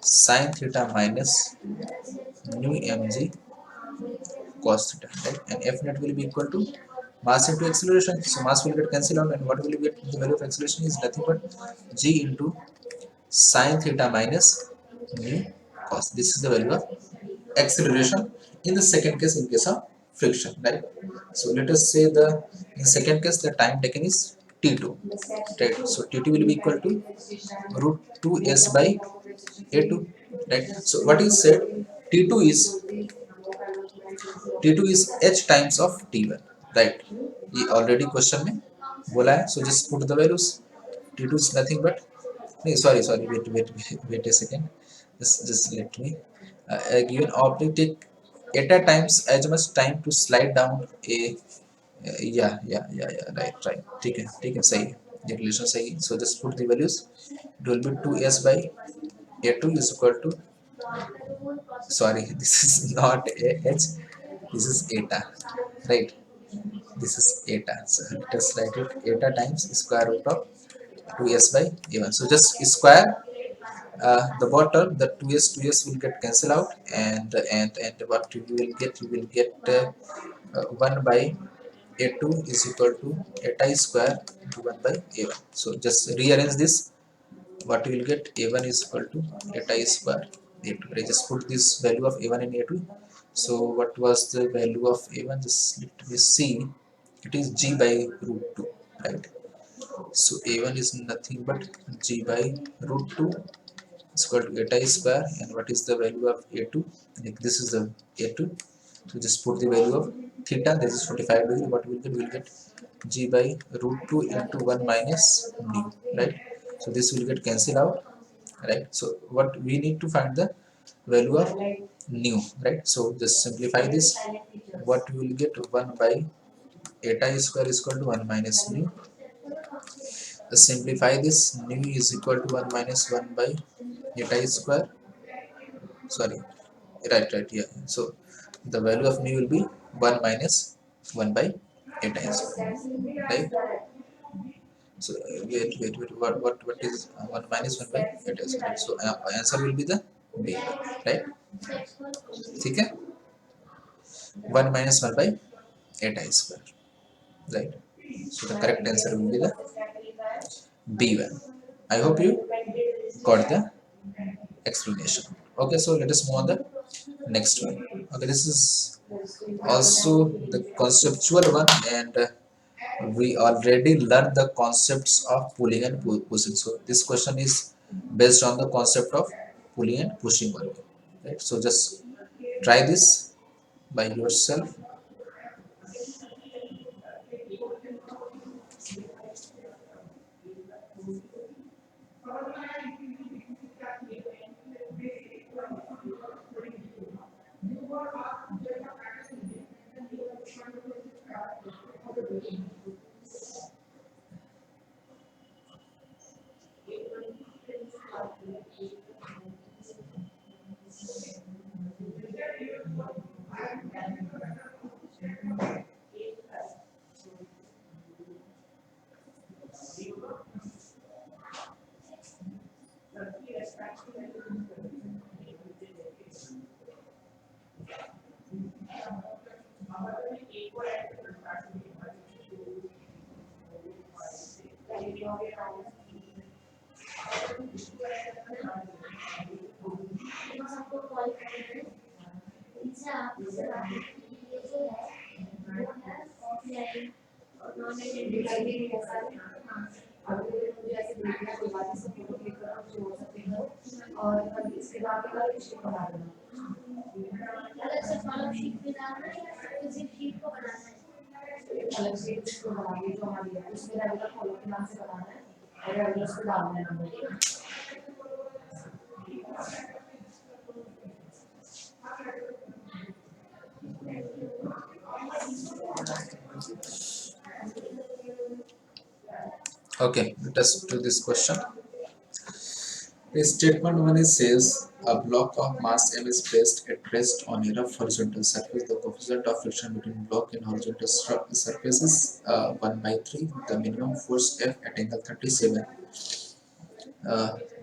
sin theta minus nu mg cos theta, right? And F net will be equal to mass into acceleration. So mass will get cancelled out, and what will you get? The value of acceleration is nothing but g into sine theta minus mu cos. This is the value of acceleration in the second case in case of friction, right? So let us say the in second case the time taken is t2, right? So t2 will be equal to root 2s by a2, right? So what is said, t2 is t2 is h times of t1, right? ये already question में बोला है, so just put the values. t2 is nothing but no, sorry, wait a second, just let me given object take at a times as much time to slide down a yeah ठीक है सही है, ये relation सही है. So just put the values. It will be 2s by a2 is equal to, sorry, this is not a h, this is eta, right? This is eta, so let us write it eta times square root of 2s by a1. So just square the bottom, the 2s will get cancel out, and what you will get 1 by a2 is equal to eta square into 1 by a1. So just rearrange this, what you will get, a1 is equal to eta square a2. I just put this value of a1 and a2. So what was the value of a1? Just let me see. It is g by root 2, right? So a1 is nothing but g by root 2 is equal to eta square, and what is the value of a2? Like this is the a2. So just put the value of theta, this is 45 degree. What we will get g by root 2 into 1 minus mu, right? So this will get cancelled out, right? So what we need to find the value of nu, right? So just simplify this, what we will get, 1 by eta square is equal to 1 minus mu. Simplify this, nu is equal to 1 minus 1 by eta square, sorry, right, yeah. So the value of mu will be 1 minus 1 by eta square, right? So what is 1 minus 1 by eta square? So answer will be the b, right? ठीक है, 1 minus 1 by eta square, right? So the correct answer will be the b1. I hope you got the explanation. Okay, so let us move on the next one. Okay, this is also the conceptual one, and we already learned the concepts of pulling and pushing. So this question is based on the concept of pulling and pushing only, right? So just try this by yourself. अगर मुझे ऐसे देखना कोई बात से photo click करो, जो हो सकते हो, और कभी इसके बाद का शीट बना देना, अलग से कॉलम शीट में डालना है या किसी शीट को बनाना है, एक अलग से इसको बना के जो हमारी है उसमें रेगुलर कॉलम के नाम से बनाना है और रेगुलर उसको डालना है number. Okay, let us do this question. The statement 1 is says a block of mass m is placed at rest on a rough horizontal surface. The coefficient of friction between block and horizontal surface is 1 by 3. The minimum force F at angle 37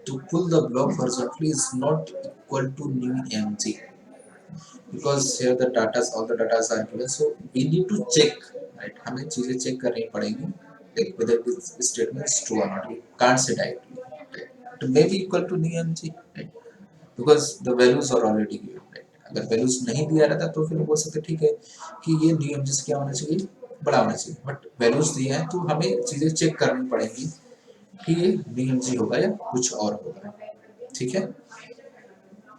to pull the block horizontally is not equal to nu mg, because here the data, all the data are given. So we need to check right, हमें चीजें check करनी पड़ेंगी like whether this statement is true or not. We can't say directly. Right? It may be equal to nu mg, right? Because the values are already given. Right? अगर values नहीं दिया रहता तो फिर बोल सकते ठीक है कि ये nu mg से क्या होना चाहिए, बड़ा होना चाहिए, बट values दिए हैं तो हमें चीजें चेक करनी पड़ेंगी कि ये nu mg होगा या कुछ और होगा, ठीक है.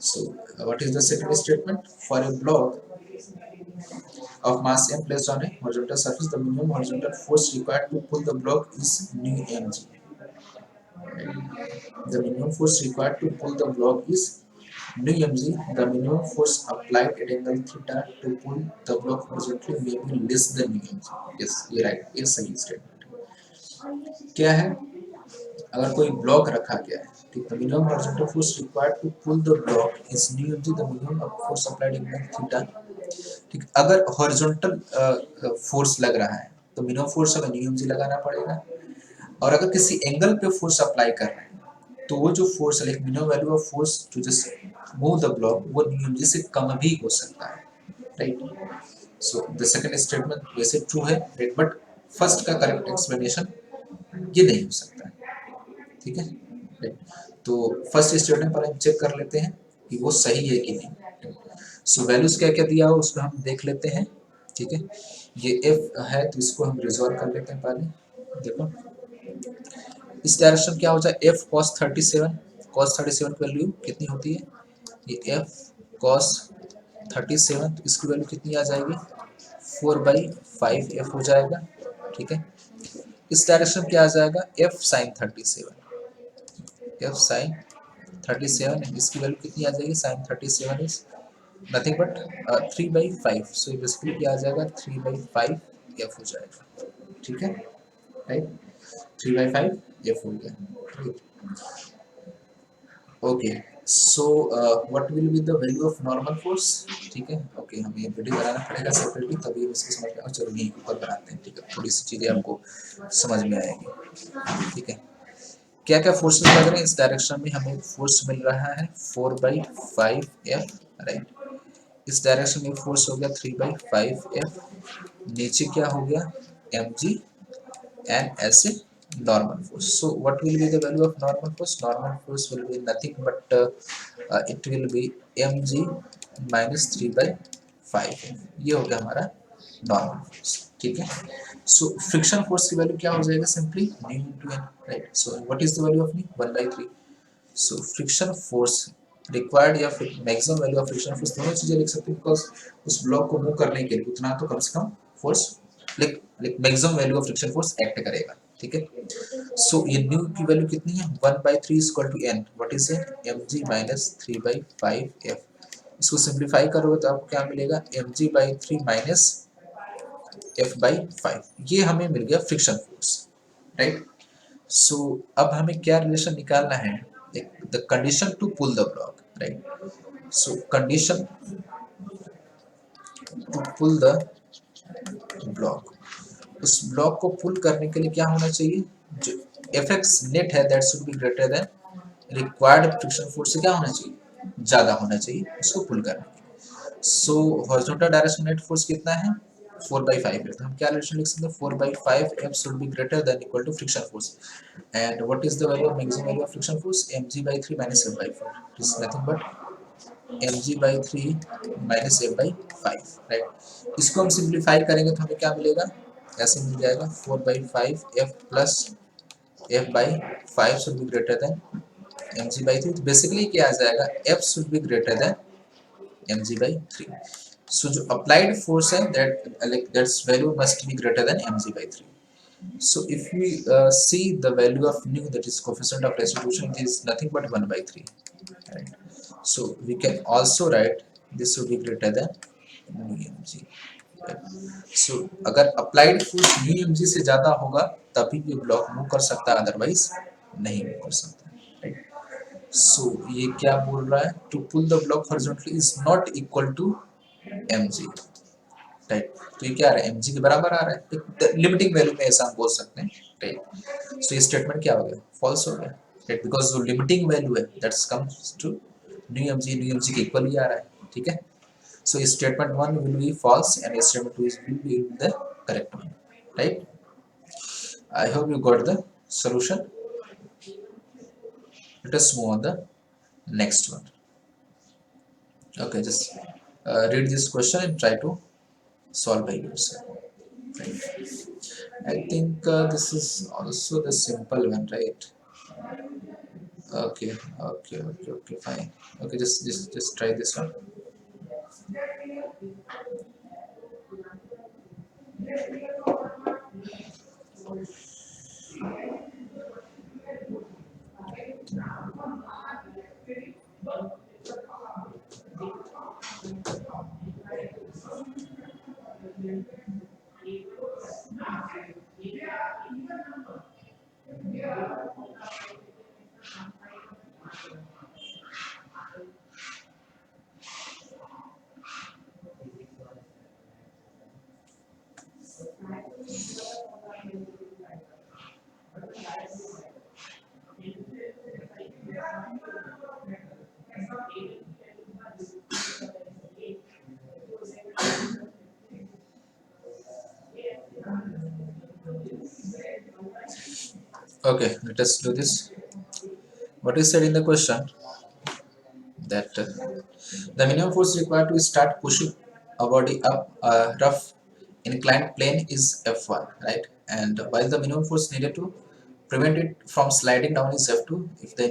So what is the second statement? For a block of mass m placed on a horizontal surface, the minimum horizontal force required to pull the block is nu mg. The minimum force required to pull the block is nu mg. The minimum force applied at angle theta to pull the block horizontally may be less than nu mg. Yes, ये right, ये सही statement. क्या है, अगर कोई block रखा गया है, ठीक, the minimum horizontal force required to pull the block is nu mg. The minimum force applied at angle theta, ठीक, अगर हॉरिजॉन्टल फोर्स लग रहा है तो मिनिमम फोर्स हमें nu mg लगाना पड़ेगा, और अगर किसी एंगल पे फोर्स अप्लाई कर रहे हैं तो वो जो फोर्स है, minimum value of force to just move the block, वो nu mg से कम भी हो सकता है, right. So the second statement वैसे ट्रू है, राइट, बट फर्स्ट का करेक्ट एक्सप्लेनेशन ये नहीं हो सकता है, ठीक है, राइट. तो फर्स्ट स्टेटमेंट पर हम चेक कर लेते हैं कि वो सही है कि नहीं. सो वैल्यूज क्या क्या दिया हो उसको हम देख लेते हैं, ठीक है. ये f है तो इसको हम रिजॉल्व कर लेते हैं पहले. देखो इस डायरेक्शन क्या हो जाए, f cos 37, cos 37 की वैल्यू कितनी होती है, ये f cos 37, तो इसकी वैल्यू कितनी आ जाएगी, 4/5 f हो जाएगा, ठीक है. इस डायरेक्शन क्या आ जाएगा, f sin 37, f sin 37, इसकी वैल्यू कितनी आ जाएगी, sin 37 is nothing but 3/5, so basically क्या आ जाएगा, 3/5 f हो जाएगा, ठीक है, राइट. 3/5 f हो गया, right. Okay, so what will be the value of normal force, ठीक है. ओके, हमें ये वीडियो बनाना पड़ेगा सेपरेटली तभी हम इसको समझ पाएंगे. चलो यहीं ऊपर बनाते हैं, ठीक है, थोड़ी सी चीजें आपको समझ में आएगी, ठीक है. क्या क्या फोर्सेस लग रहे हैं इस डायरेक्शन में, हमें फोर्स मिल रहा है 4/5 f, राइट. इस डायरेक्शन में फोर्स हो गया 3/5 f, नीचे क्या हो गया mg, and ऐसे normal force. So what will be the value of normal force? Normal force will be nothing but it will be mg minus 3/5. ये हो गया हमारा normal force, ठीक है. So friction force की वैल्यू क्या हो जाएगा, simply nu into n, right. So what is the value of nu, 1/3. So friction force required या फिर maximum value of friction force, दोनों चीजें लिख सकते हैं बिकॉज उस ब्लॉक को मूव करने के लिए उतना तो कम से कम force, like maximum value of friction force act करेगा, ठीक है. सो ये न्यू की वैल्यू कितनी है, 1/3 equal to n, what is it, mg minus 3/5f. इसको सिंपलीफाई करोगे तो आपको क्या मिलेगा, mg/3 minus f/5. ये हमें मिल गया फ्रिक्शन फोर्स, राइट. सो अब हमें क्या रिलेशन निकालना है, the condition to pull the block, right. So condition to pull the block, उस ब्लॉक को पुल करने के लिए क्या होना चाहिए, जो Fx नेट है that should be greater then required friction force से क्या होना चाहिए, ज्यादा होना चाहिए उसको पुल करने के लिए. सो हॉरिजॉन्टल डायरेक्शन नेट फोर्स कितना है, 4/5 है, तो हम क्या रिलेशन लिख सकते हैं, 4/5 F should be greater than equal to friction force. And what is the value of maximum value of friction force, mg/3 minus f/4, it is nothing but mg/3 minus f/5, right. इसको हम simplify करेंगे तो हमें क्या मिलेगा, ऐसे मिल जाएगा 4/5 f plus f/5 should be greater then mg/3. तो बेसिकली क्या आ जाएगा, f should be greater then mg/3. सो जो अप्लाइड फोर्स है that like that's value must be greater then mg/3. So if we see the value of nu, that is coefficient of restitution, it is nothing but 1/3, right. So we can also write this should be greater than nu mg, right. So अगर applied force nu mg से ज्यादा होगा तभी ये block move कर सकता है, otherwise नहीं मूव कर सकता, right. So ये क्या बोल रहा है, to pull the block horizontally is not equal to mg, right. तो ये क्या आ रहा है, mg के बराबर आ रहा है, लिमिटिंग वैल्यू में ऐसा हम बोल सकते हैं, राइट. सो ये स्टेटमेंट क्या हो गया, फॉल्स हो गया, राइट, बिकॉज जो लिमिटिंग वैल्यू है that's comes to nu mg के इक्वल ही आ रहा है, ठीक है. So statement 1 will be false and statement 2 will be the correct one, right? I hope you got the solution. Let us move on the next one. Okay, just read this question and try to solve by yourself, right? I think this is also the simple one, right? Okay, fine. Okay, just try this one. Okay, let us do this. What is said in the question that the minimum force required to start pushing a body up a rough inclined plane is F1, right? And while the minimum force needed to prevent it from sliding down is F2 if the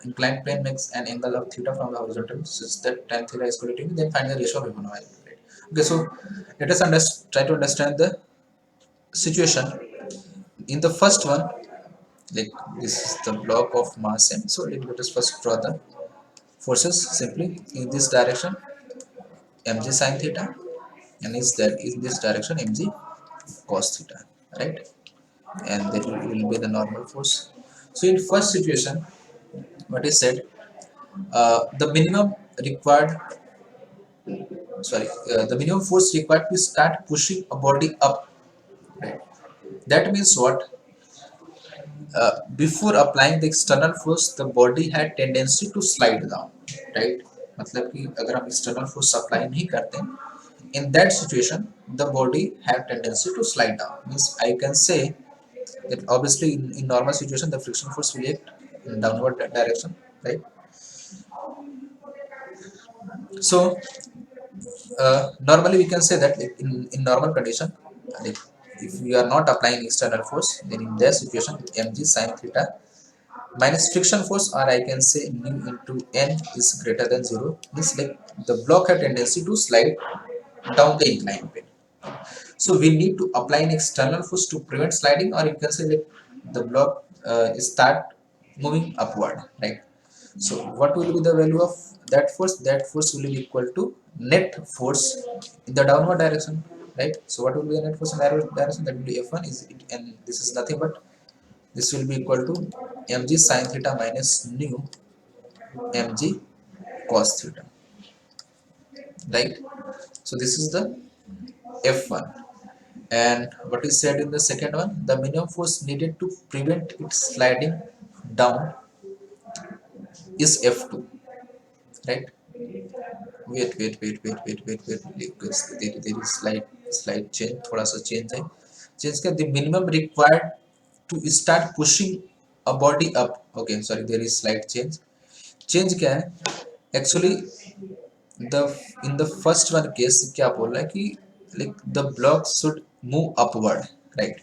inclined plane makes an angle of theta from the horizontal such that tan theta is equal to t, then find the ratio of F1 y. Right? Okay, so let us try to understand the situation. In the first one, like this is the block of mass m. So let us first draw the forces simply in this direction mg sin theta and is that in this direction mg cos theta, right? And that will be the normal force. So in first situation, what is said, the minimum required, the minimum force required to start pushing a body up, right? That means what? Before applying the external force, the body had tendency to slide down, right? मतलब कि अगर हम external force apply नहीं करते, in that situation, the body have tendency to slide down. Means I can say that obviously in normal situation, the friction force will act in downward direction, right? So normally we can say that like in normal condition, like if we are not applying external force, then in that situation, mg sin theta minus friction force, or I can say nu into n is greater than 0, means like the block have tendency to slide down the inclined plane. So we need to apply an external force to prevent sliding, or you can say like the block start moving upward, right? So what will be the value of that force? That force will be equal to net force in the downward direction, right? So what will be the net force in the downward direction? That will be F1 is it, and this is nothing but this will be equal to mg sin theta minus nu mg cos theta, right? So this is the F1. And what is said in the second one, the minimum force needed to prevent it sliding down is F2, right? Wait, because there is slight change, थोड़ा सा change है. Change का the minimum required to start pushing a body up. Okay, sorry, there is slight change. Change क्या है? Actually, the in the first one case क्या बोल रहा है कि like the block should move upward, right?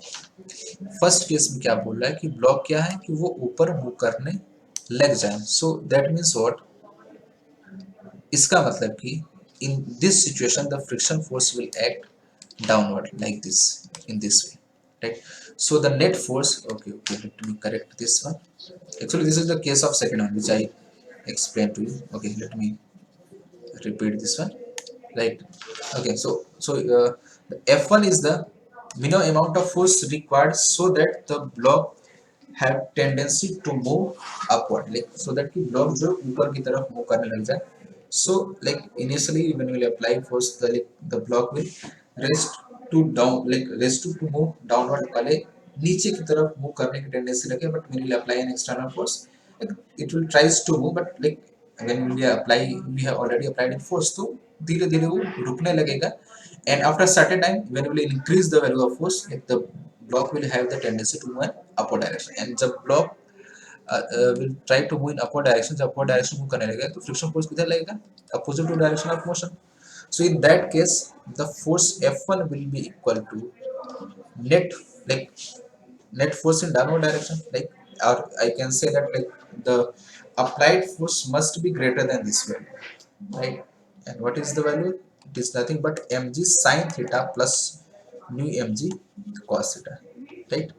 First case में क्या बोल रहा है कि ब्लॉक क्या है कि वो ऊपर मूव करने लग जाए. सो दैट मीन्स व्हाट, इसका मतलब कि in this situation the friction force will act downward like this in this way, right? So the net force, okay, let me correct this one. Actually this is the case of second one which I explained to you. Okay, let me repeat this one, right? Okay, the F1 is the minimum amount of force required so that the block have tendency to move upward, like so that कि block जो ऊपर की तरफ move करने लग जाए. So like initially when we apply force, the block will rest to down, like to move downward, पहले नीचे की तरफ move करने की tendency रखे, but when we apply an external force, like it will tries to move, but like when we apply, we have already applied a force, तो धीरे धीरे वो रुकने लगेगा, and after certain time when you will increase the value of force, like the block will have the tendency to move in upward direction, and जब block will try to move in upward direction, जब upward direction move करने लगेगा तो friction force किधर लगेगा, opposite to direction of motion. So in that case the force F1 will be equal to net, like net force in downward direction, like, or I can say that like the applied force must be greater than this value, right? And what is the value? It is nothing but mg sin theta plus nu mg cos theta, right?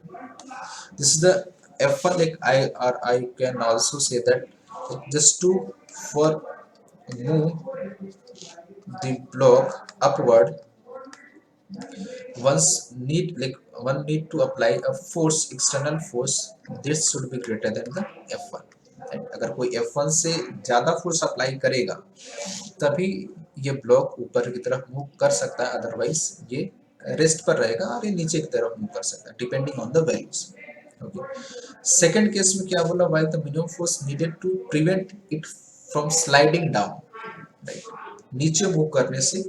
This is the f1, like I can also say that just to for move the block upward, once need like one need to apply a force, external force, this should be greater than the f1, right? अगर कोई f1 से ज़्यादा force apply करेगा तभी ये block ऊपर की तरफ मूव कर सकता है, अदरवाइज ये रेस्ट पर रहेगा और ये नीचे की तरफ मूव कर सकता है depending on the values. Okay, second case में क्या बोला, while the minimum force needed to prevent it from sliding down, right? नीचे मूव करने से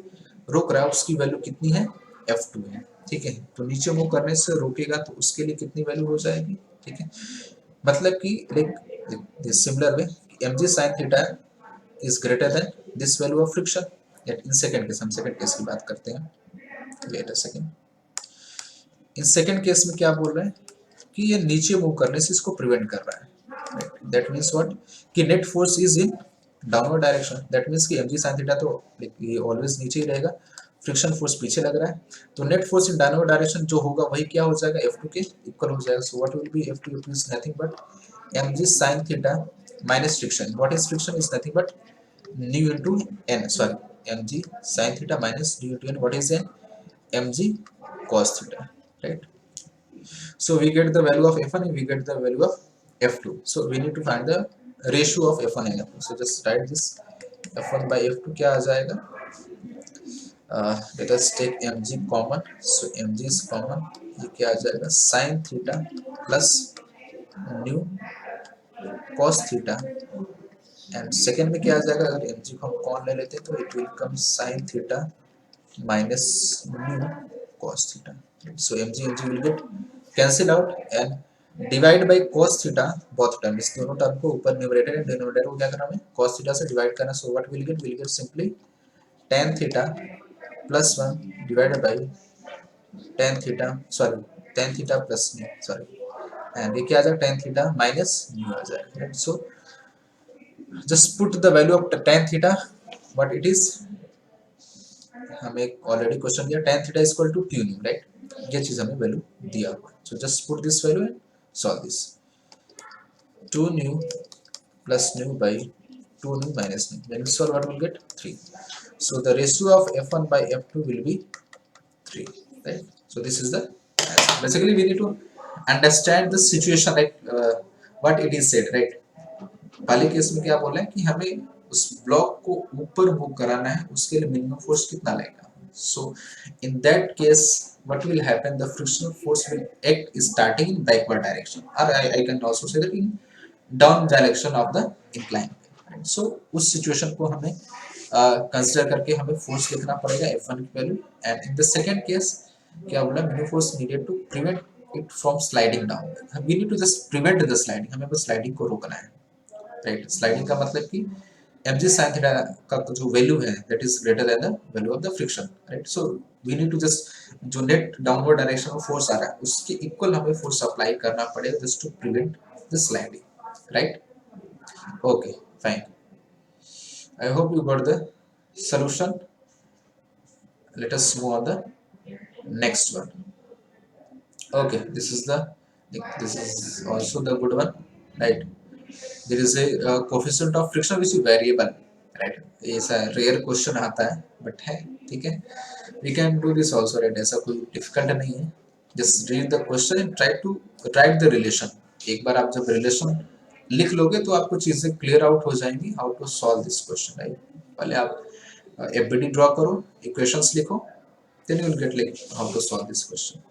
रोक रहा है, उसकी वैल्यू कितनी है, f2 है, ठीक है? तो नीचे मूव करने से रोकेगा तो उसके लिए कितनी वैल्यू हो जाएगी, ठीक है? मतलब कि like similar way mg sin theta is greater than this value of friction, yet in second case, हम second case की बात करते हैं, wait a second, in second case में क्या बोल रहे हैं कि ये नीचे मूव करने से इसको प्रिवेंट कर रहा है, right? that means what, कि net force is in downward direction, that means कि mg sin theta तो ये always नीचे ही रहेगा, फ्रिक्शन फोर्स पीछे लग रहा है, तो net force in downward direction जो होगा वही क्या हो जाएगा, f2 के इक्वल हो जाएगा। So what will be f2, it is nothing but mg sin theta minus friction, what is friction is nothing but nu into n, sorry, mg sin theta minus nu into n, what is n, mg cos theta, right? So we get the value of f1 and we get the value of f2, so we need to find the ratio of f1 and f2, so just write this f1 by f2 क्या आ जाएगा, let us take mg common, so mg is common, ये क्या आ जाएगा, sin theta plus nu cos theta, and second में क्या आ जाएगा, अगर mg को हम कॉन ले लेते हैं तो it will come sin theta minus nu cos theta, so mg will get cancel out and divide by cos theta both term, इस दोनों टर्म को ऊपर न्यूमरेटर एंड डिनोमिनेटर को क्या करना है, cos theta से डिवाइड करना, so what will get simply tan theta plus 1 divided by tan theta, sorry, tan theta plus nu, sorry, and ये क्या आ जाएगा, tan theta minus nu आ जाएगा, right? So just put the value of tan theta what it is, हमें already question दिया tan theta is equal to q nu, right? ये चीज हमें वैल्यू दिया हुआ, so just put this value and solve this, 2 nu plus nu by 2 nu minus nu, when we solve what we'll get 3, so the ratio of f1 by f2 will be 3, right? So this is the answer. Basically we need to understand the situation, like what it is said, right? पहले case में क्या बोला है कि हमें उस block को ऊपर मूव कराना है, उसके लिए मिनिमम फोर्स कितना लगेगा, so in that case what will happen, the frictional force will act starting in backward direction, or I can also say that in down direction of the incline, right? So उस situation को हमें consider करके हमें force लिखना पड़ेगा f1 की value, and in the second case क्या बोला, minimum force needed to prevent it from sliding down, we need to just prevent the sliding, हमें बस स्लाइडिंग को रोकना है, राइट? स्लाइडिंग का मतलब कि mg sin theta का जो वैल्यू है that is greater than the value of the friction, right? So we need to just जो नेट डाउनवर्ड डायरेक्शन में फोर्स आ रहा है उसके इक्वल हमें फोर्स अप्लाई करना पड़ेगा just to prevent the sliding, right? Okay, fine, I hope you got the solution. Let us move on the next one. Okay, this is also the good one, right? There is a coefficient of friction which is variable, right? ऐसा rare question आता है but है, ठीक है? We can do this also, right? ऐसा कोई difficult नहीं है, just read the question and try to write the relation. एक बार आप जब रिलेशन लिख लोगे तो आपको चीजें क्लियर आउट हो जाएंगी, how to solve this question, right? पहले आप एफबीडी ड्रॉ करो, इक्वेशंस लिखो, then you will get like how to solve this question.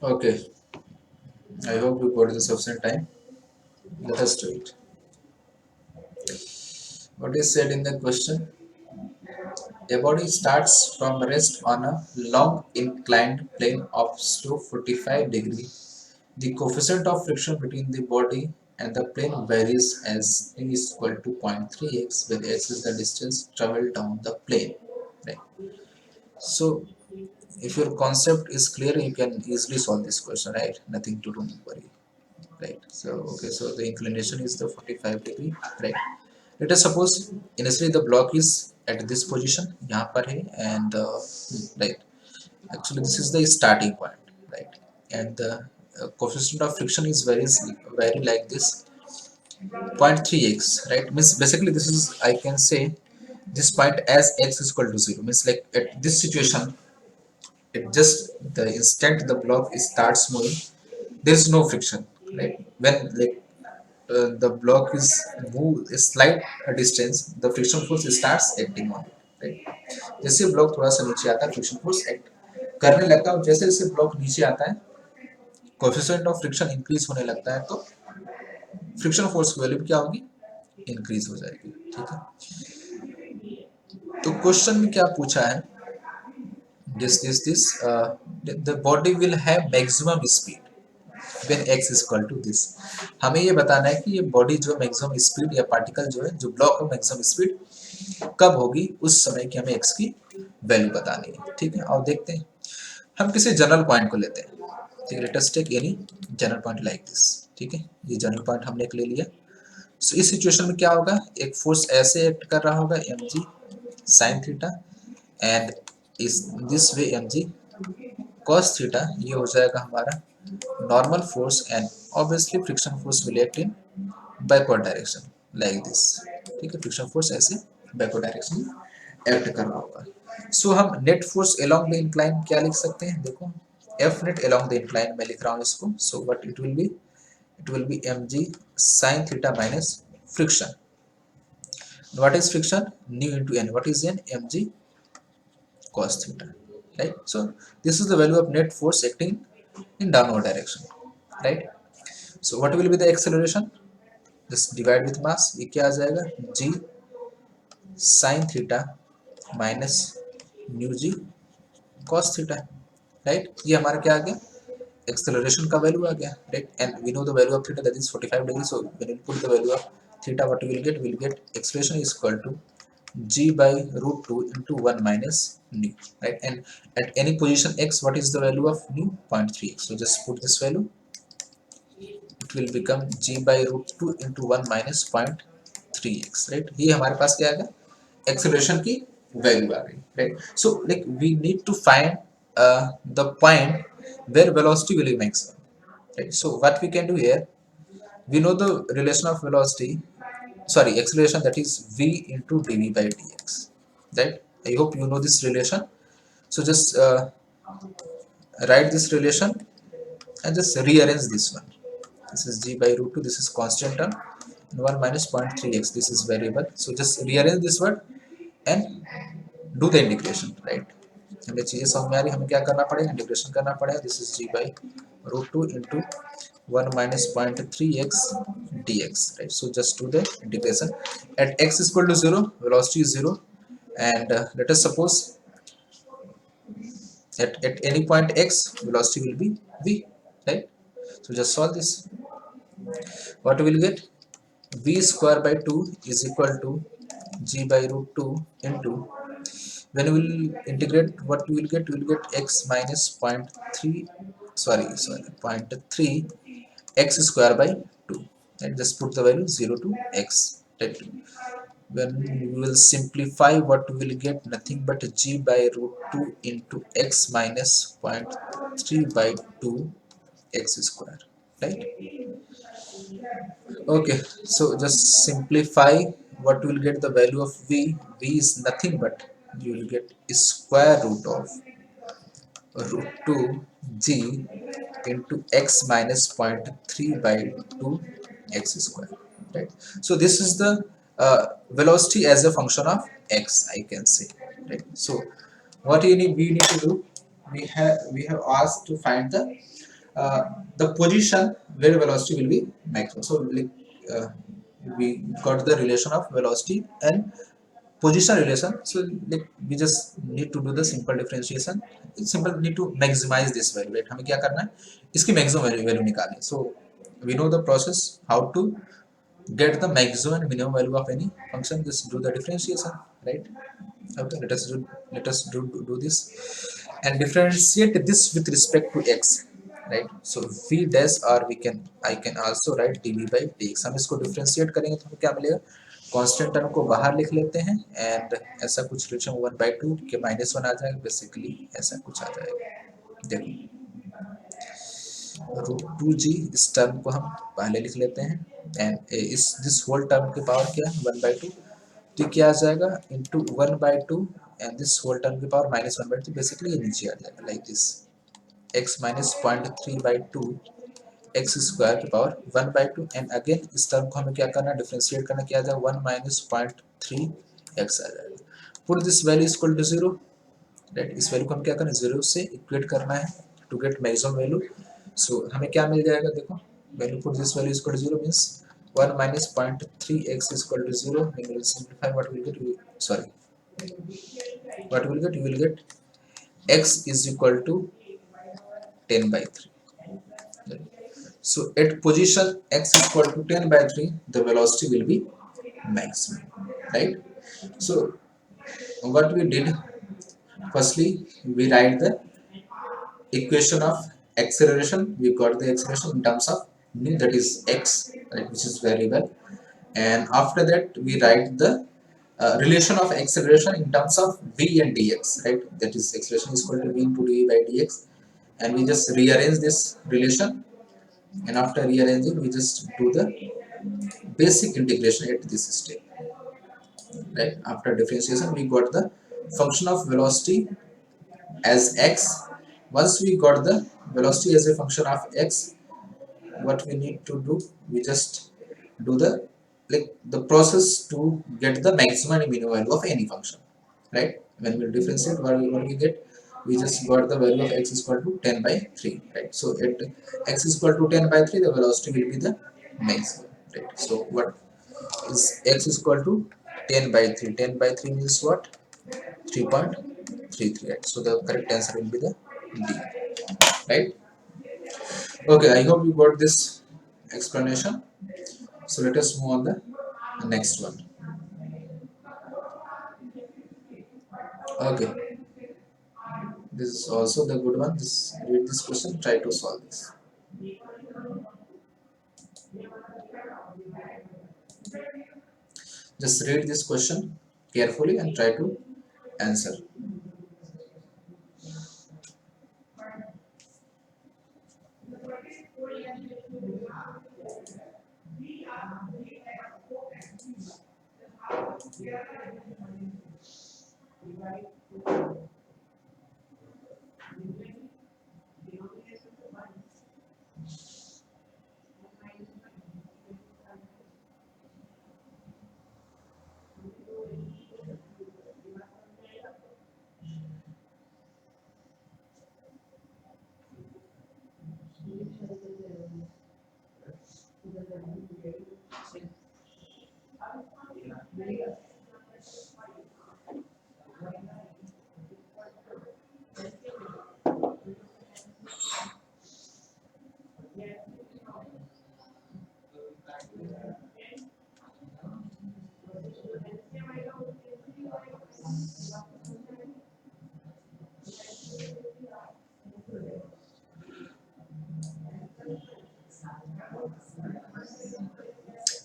Okay, I hope you got the sufficient time. Let us do it. What is said in the question? A body starts from rest on a long inclined plane of slope 45 degree. The coefficient of friction between the body and the plane varies as n is equal to 0.3x, where x is the distance traveled down the plane. Right. So if your concept is clear, you can easily solve this question, right? Nothing to do, worry. Right. So okay, so the inclination is the 45 degree, right? Let us suppose initially the block is at this position, यहाँ पर है, and right. Actually, this is the starting point, right? And the coefficient of friction is very like this 0.3x, right? Means basically this is, I can say this point as x is equal to 0, means like at this situation, it just the instant the block starts moving, there is no friction, right? When like the block is move a slight distance, the friction force starts acting on it, right? जैसे block थोड़ा सा नीचे आता है, friction force act करने लगता है, और जैसे जैसे ब्लॉक नीचे आता है, कोएफिशिएंट ऑफ फ्रिक्शन इंक्रीज होने लगता है, तो फ्रिक्शन फोर्स की वैल्यू क्या होगी, इंक्रीज हो जाएगी, ठीक है? तो क्वेश्चन में क्या पूछा है, this the body will have maximum speed when x is equal to this. हमें ये बताना है कि ये बॉडी जो मैक्सिमम स्पीड या पार्टिकल जो है, जो ब्लॉक है, मैक्सिमम स्पीड कब होगी, उस समय की हमें x की वैल्यू बतानी है, ठीक है? और देखते हैं, हम किसी जनरल पॉइंट को लेते हैं, ठीक है? Let us take any general point like this, ठीक है? ये जनरल पॉइंट हमने एक ले लिया। सो इस सिचुएशन में क्या होगा, एक फोर्स ऐसे एक्ट कर रहा होगा mg sin थीटा, एंड इस this way mg cos theta, ये हो जाएगा हमारा normal force, and obviously friction force will act in backward direction like this, ठीक है? फ्रिक्शन फोर्स ऐसे बैकवर्ड डायरेक्शन में एक्ट कर रहा होगा। सो हम net force along the incline क्या लिख सकते हैं, देखो F net along the incline मैं लिख रहा हूँ इसको। So what it will be mg sin theta minus friction. What is friction? Nu into n. What is n? mg cos theta, right? So this is the value of net force acting in downward direction, right? So what will be the acceleration? Just divide with mass, ये क्या आ जाएगा, g sin theta minus nu g cos theta, right? ये हमारा क्या आ गया, acceleration का value आ गया, right? And we know the value of theta, that is 45 degrees. So when you put the value of theta, what we will get acceleration is equal to g by root 2 into 1 minus nu, right? And at any position x, what is the value of nu? 0.3x. So just put this value, it will become g by root 2 into 1 minus 0.3x, right? ये हमारे पास क्या आ गया, acceleration की value आ गई, right? So like we need to find the point where velocity will be maximum, right? So what we can do here, we know the relation of velocity, sorry, acceleration, that is v into dv by dx, right? I hope you know this relation. So just write this relation and just rearrange this one. This is g by root 2, this is constant term, and 1 minus 0.3x, this is variable. So just rearrange this word and do the integration, right? हमें चीजें समझ में आ रही, हमें क्या करना पड़ेगा, integration करना पड़ेगा। This is g by root 2 into 1 minus 0.3x dx, right? So just do the integration. At x is equal to 0, velocity is 0, and let us suppose at any point x, velocity will be v, right? So just solve this. What we will get, v square by 2 is equal to g by root 2 into, when we will integrate, what we will get, x minus 0.3, sorry 0.3 x square by 2, and just put the value 0 to x, right? When we will simplify, what we will get, nothing but g by root 2 into x minus 0.3 by 2 x square, right? Okay, so just simplify, what will get, the value of v is nothing but you will get square root of root 2 g into x minus 0.3 by 2 x square, right? So this is the velocity as a function of x, I can say, right? So what we need to do, we have asked to find the uh, the position where velocity will be maximum. So like we got the relation of velocity and position relation. So like we just need to do the simple differentiation. It's simple, need to maximize this value, right? हमें क्या करना है, इसकी maximum value निकालनी. So we know the process how to get the maximum and minimum value of any function. Just do the differentiation, right? Okay, let us do this and differentiate this with respect to x, right? So v dash, or I can also write dv by dx. हम इसको differentiate करेंगे तो हमें क्या मिलेगा, constant term को बाहर लिख लेते हैं एंड ऐसा कुछ रिलेशन 1/2 के -1 आ जाएगा, बेसिकली ऐसा कुछ आ जाएगा. देखो √2g, इस टर्म को हम पहले लिख लेते हैं एंड इस दिस होल टर्म की पावर क्या है 1/2, तो क्या आ जाएगा into 1/2 and this whole term की पावर -1/2, बेसिकली ये नीचे आ जाएगा like this x minus 0.3/2 x square की पावर 1/2 एंड अगेन इस टर्म को हमें क्या करना है, डिफरेंशिएट करना, क्या आ जाएगा 1 माइनस 0.3 एक्स आ जाएगा. Put this value equal to 0, right? इस वैल्यू को हम क्या करना है, 0 से इक्वेट करना है to get maximum value. So हमें क्या मिल जाएगा, देखो value put this value equal to 0 means 1 minus 0.3 x is equal to 0. When we will simplify, what we will get, what we will get, you will get x is equal to 10/3. So at position x is equal to 10/3, the velocity will be maximum, right? So what we did, firstly we write the equation of acceleration. We got the acceleration in terms of nu, that is x, right, which is very well. And after that we write the relation of acceleration in terms of v and dx, right? That is acceleration is equal to v into dv by dx, and we just rearrange this relation, and after rearranging we just do the basic integration at this step, right? After differentiation we got the function of velocity as x. Once we got the velocity as a function of x, what we need to do, we just do the the process to get the maximum and minimum value of any function, right? When we differentiate, what we get, we just got the value of x is equal to 10/3, right? So at x is equal to 10/3, the velocity will be the maximum, right? So what is x is equal to 10/3? 10/3 means what, 3.33, right? So the correct answer will be the D, right? Okay, I hope you got this explanation. So let us move on the next one. Okay, this is also the good one. This, read this question, try to solve this. Just read this question carefully and try to answer.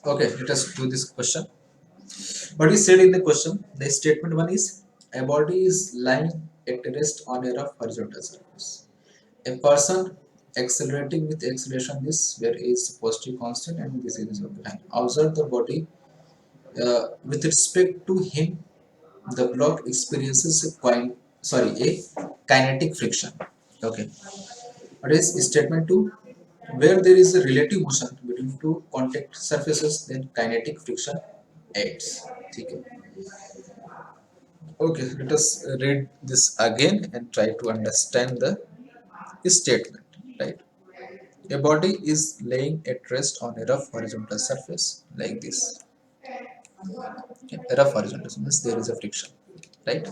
Okay, let us do this question. What is said in the question? The statement one is, a body is lying at rest on a rough horizontal surface. A person accelerating with acceleration this, where a is positive constant and this is of the time. Observe the body. With respect to him, the block experiences a kinetic friction. Okay. What is statement two? Where there is a relative motion between two contact surfaces, then kinetic friction acts. Okay. Okay, let us read this again and try to understand the statement, right? A body is laying at rest on a rough horizontal surface like this. Okay, a rough horizontal means there is a friction, right?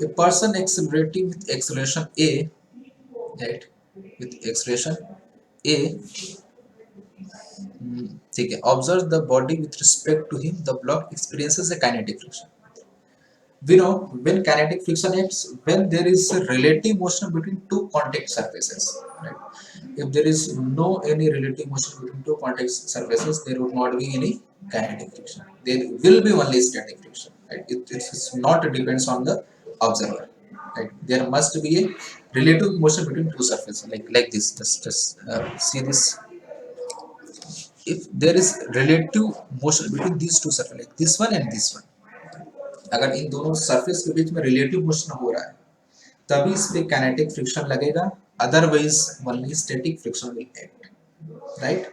A person accelerating with acceleration a, right, with acceleration a, ठीक है, observes the body with respect to him, the block experiences a kinetic friction. We know when kinetic friction acts when there is a relative motion between two contact surfaces, right? If there is no any relative motion between two contact surfaces, there would not be any kinetic friction. There will be only static friction, right? It is not depends on the observer, right? There must be a relative motion between two surfaces, like this. Just see this. If there is relative motion between these two surfaces, like this one and this one, अगर इन दोनों surface के बीच में relative motion हो रहा है तभी इस पे काइनेटिक फ्रिक्शन लगेगा, otherwise only static friction will act, right?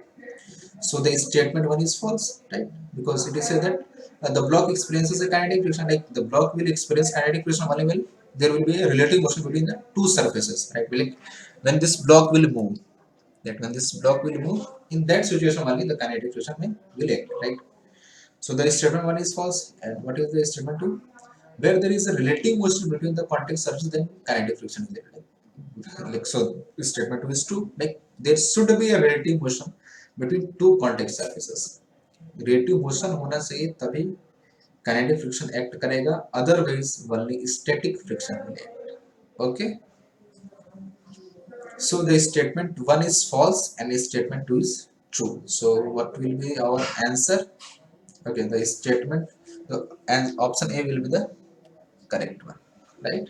So the statement 1 is false, right? Because it is said that the block experiences a kinetic friction, like the block will experience kinetic friction only when there will be a relative motion between the two surfaces, right? Like when this block will move, that when this block will move, in that situation only the kinetic friction will act, right? So the statement 1 is false. And what is the statement 2? Where there is a relative motion between the contact surface, then kinetic friction is there. Like so, statement 2 is true. Like there should be a relative motion between two contact surfaces. Relative motion होना चाहिए तभी kinetic friction act करेगा. Otherwise, only static friction will act. Okay. So the statement 1 is false and statement 2 is true. So what will be our answer? Okay, the statement, and option A will be the correct one, right?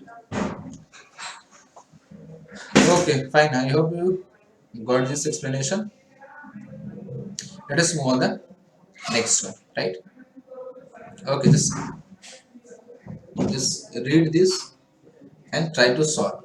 Okay, fine. I hope you got this explanation. Let us move on the next one, right? Okay, just read this and try to solve.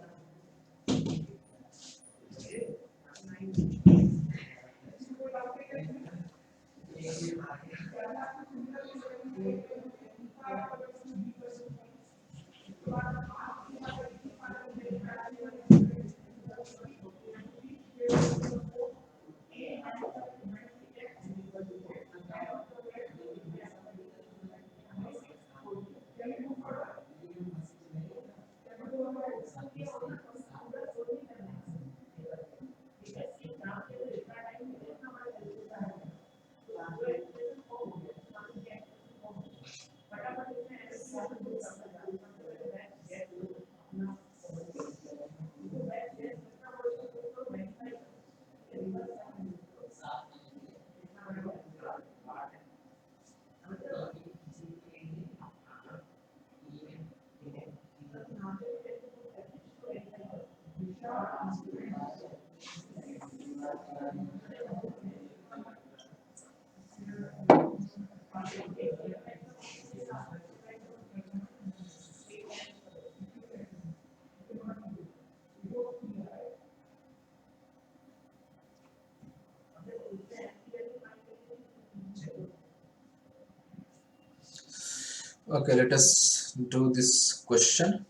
Okay, let us do this question.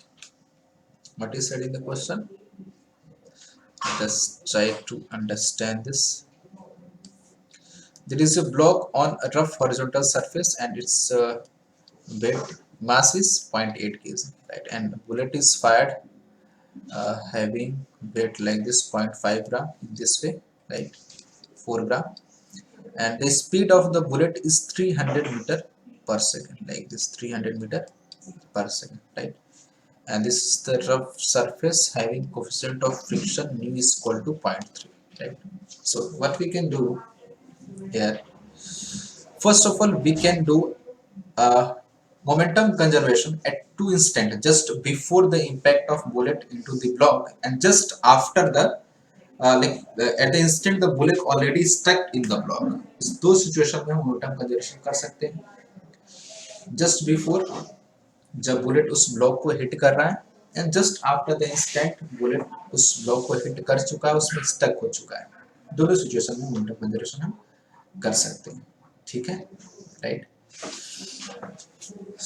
What is said in the question? Let us try to understand this. There is a block on a rough horizontal surface and its weight mass is 0.8 kg, right? And bullet is fired having weight like this 0.5 gram in this way, right? 4 gram, and the speed of the bullet is 300 meter per second, like this, 300 meter per second, right? And this is the rough surface having coefficient of friction nu is equal to 0.3, right? So what we can do here, first of all, we can do momentum conservation at two instants, just before the impact of bullet into the block and just after the at the instant the bullet already stuck in the block. इस दो situation में हम momentum conservation कर सकते हैं. Just before, जब bullet उस block को हिट कर रहा है, and just after the instant bullet उस ब्लॉक को हिट कर चुका है, उसमें स्टक हो चुका है. दोनों सिचुएशन में मोमेंटम कंजर्वेशन हम कर सकते हैं. ठीक है, राइट?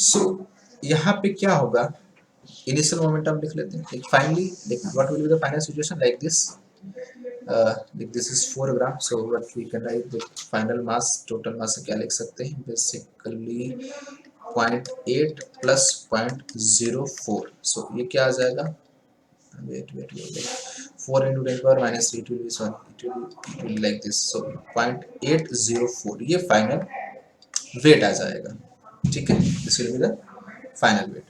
सो यहाँ पे क्या होगा, इनिशियल मोमेंटम लिख लेते हैं. Finally what will be the final situation, like this. like this is 4 gram, so what we can write the final mass, total mass क्या लिख सकते हैं basically 0.8 plus 0.04, so ये क्या आ जाएगा, wait 4 into 10 power minus 3, it will be, sorry, it will be like this, so 0.804 ये final wait आ जाएगा, ठीक है, this will be the final wait.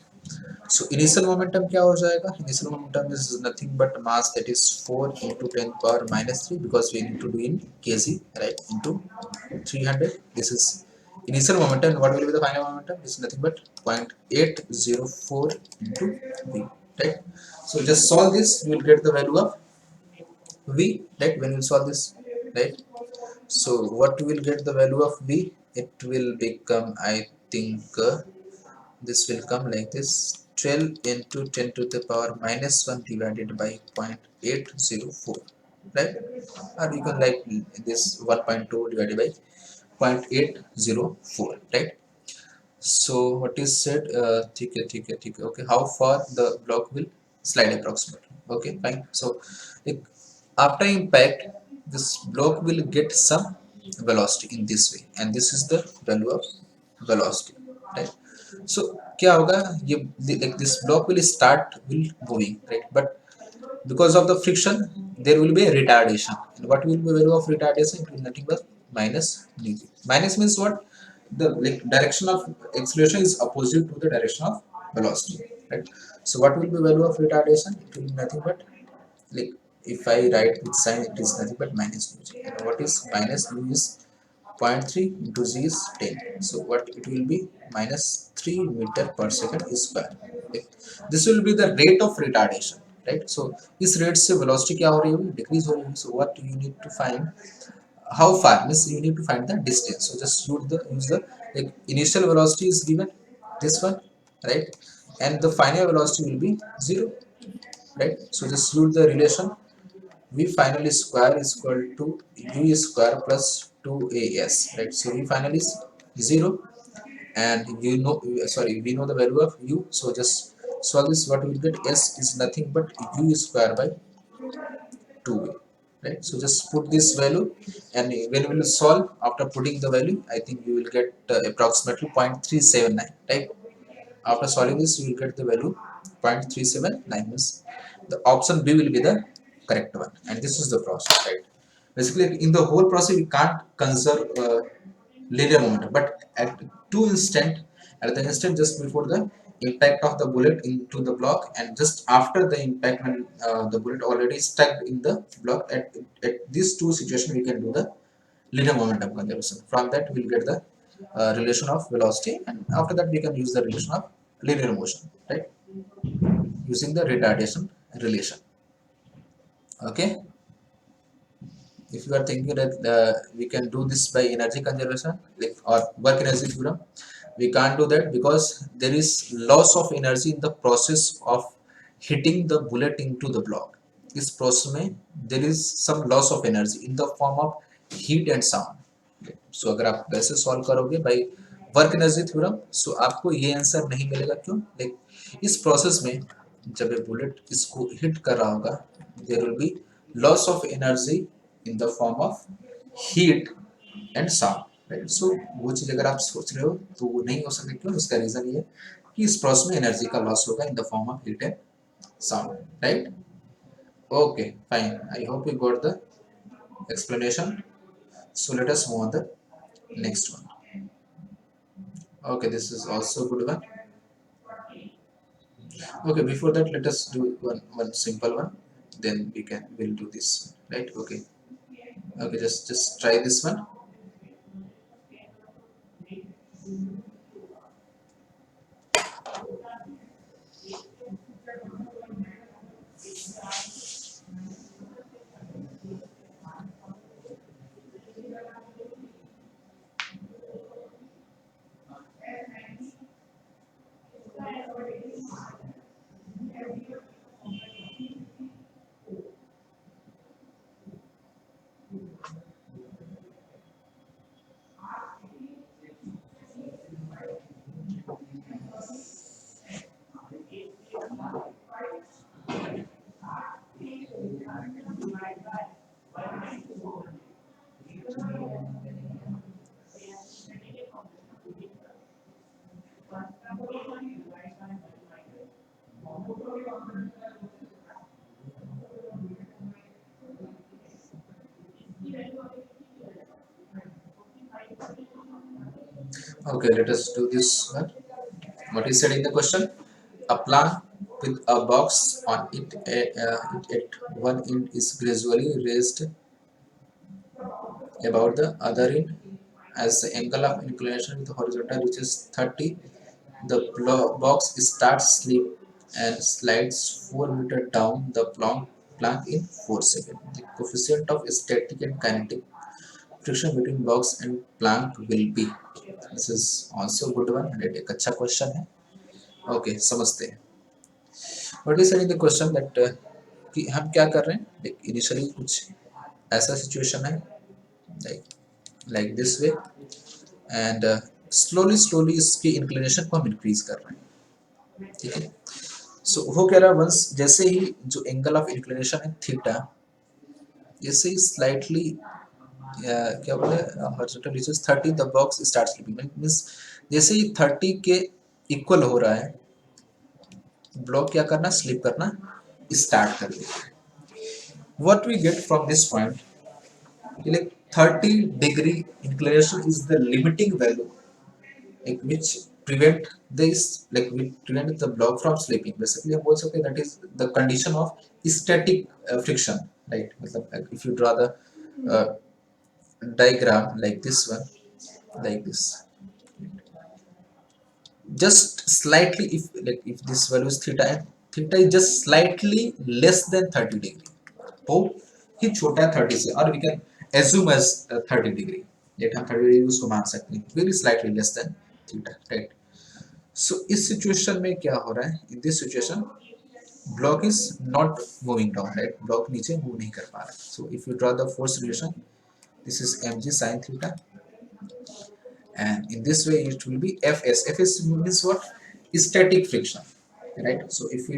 So initial momentum क्या हो जाएगा, initial momentum is nothing but mass, that is 4 into 10 power minus 3, because we need to do in kg, right, into 300. This is initial momentum. What will be the final momentum? This is nothing but 0.804 into v, right. So just solve this, you will get the value of v, right, when you solve this, right. So what will get the value of v, it will become, I think, this will come like this, 12 into 10 to the power minus 1 divided by 0.804, right, or you can like this 1.2 divided by 0.804, right. So what is said, ठीक है, okay, how far the block will slide approximately, okay, fine. So like, after impact this block will get some velocity in this way, and this is the value of velocity, right. So क्या होगा, ये like this block will moving, right, but because of the friction there will be a retardation, and what will be the value of retardation, it will be nothing but minus dg. Minus means what, the like direction of acceleration is opposite to the direction of velocity, right. So what will be value of retardation, it will be nothing but, like, if I write with sign, it is nothing but minus g, and what is minus u is 0.3 into z is 10, so what it will be, minus 3 meter per second square, okay. This will be the rate of retardation, right. So इस rate से velocity क्या हो रही होगी, decrease हो रही होगी. So what you need to find, how far means you need to find the distance. So just use the like initial velocity is given, this one, right, and the final velocity will be 0, right. So just use the relation v final square is equal to u square plus 2as, right. So v final is 0, and you know, sorry, we know the value of u, so just solve this, what we will get, s is nothing but u square by 2a, right. So just put this value, and when we will solve, after putting the value, I think you will get approximately 0.379, right. After solving this you will get the value 0.379, means the option b will be the correct one, and this is the process, right. Basically in the whole process we can't conserve linear momentum, but at two instant, at the instant just before the impact of the bullet into the block, and just after the impact when the bullet already stuck in the block, at these two situations we can do the linear momentum conservation. From that we'll get the relation of velocity, and after that we can use the relation of linear motion, right, using the retardation relation, okay. If you are thinking that we can do this by energy conservation, like, or work energy theorem, we can't do that, because there is loss of energy in the process of hitting the bullet into the block. इस process में there is some loss of energy in the form of heat and sound. So अगर आप वैसे solve करोगे by work energy theorem, so आपको ये answer नहीं मिलेगा, क्यों, like इस process में जब ये bullet इसको hit कर रहा होगा, there will be loss of energy in the form of heat and sound, right. So वो चीज अगर आप सोच रहे हो तो वो नहीं हो सकता, क्यों, उसका रीजन ये है कि इस प्रोसेस में एनर्जी का लॉस होगा in the form of heat and sound, right. Okay, fine, I hope you got the explanation. So let us move on the next one. Okay, this is also a good one. Okay, before that let us do one simple one, then we'll do this, right. Okay, okay, just try this one. Okay, let us do this one. What is said in the question? A plant with a box on it, at one end is gradually raised about the other end as the angle of inclination with the horizontal reaches 30. The box starts slip and slides 4 meters down the plank in 4 seconds. The coefficient of static and kinetic friction between box and plank will be. This is also good one and एक अच्छा question है. Okay, समझते हैं. What is said in the question that कि हम क्या कर रहे हैं? Like initially कुछ ऐसा situation है like this way and slowly इसकी inclination को हम increase कर रहे हैं. ठीक है. सो वो कह रहा है वंस जैसे ही जो एंगल ऑफ इंक्लिनेशन है थीटा जैसे ही स्लाइटली क्या बोले horizontal reaches 30 the box start slipping means जैसे ही 30 के इक्वल हो रहा है ब्लॉक क्या करना स्लिप करना स्टार्ट कर देगा. What we get from this point like 30 degree inclination is the limiting value like which prevent this like we prevent the block from slipping. Basically हम बोल सकते हैं that is the condition of static friction, right? मतलब if you draw the uh, diagram like this one like this just slightly if this value is theta and theta is just slightly less than 30 degree बहुत ही छोटा है 30 से और we can assume as 30 degree late हम 30 degree उसको मान सकते हैं very slightly less than theta, right? So इस सिचुएशन में क्या हो रहा है in this situation block is not moving down, right? block नीचे मूव नहीं कर पा रहा है. So if you draw the force relation this is mg sin theta and in this way it will be fs. Fs means what? Static friction, right? So if we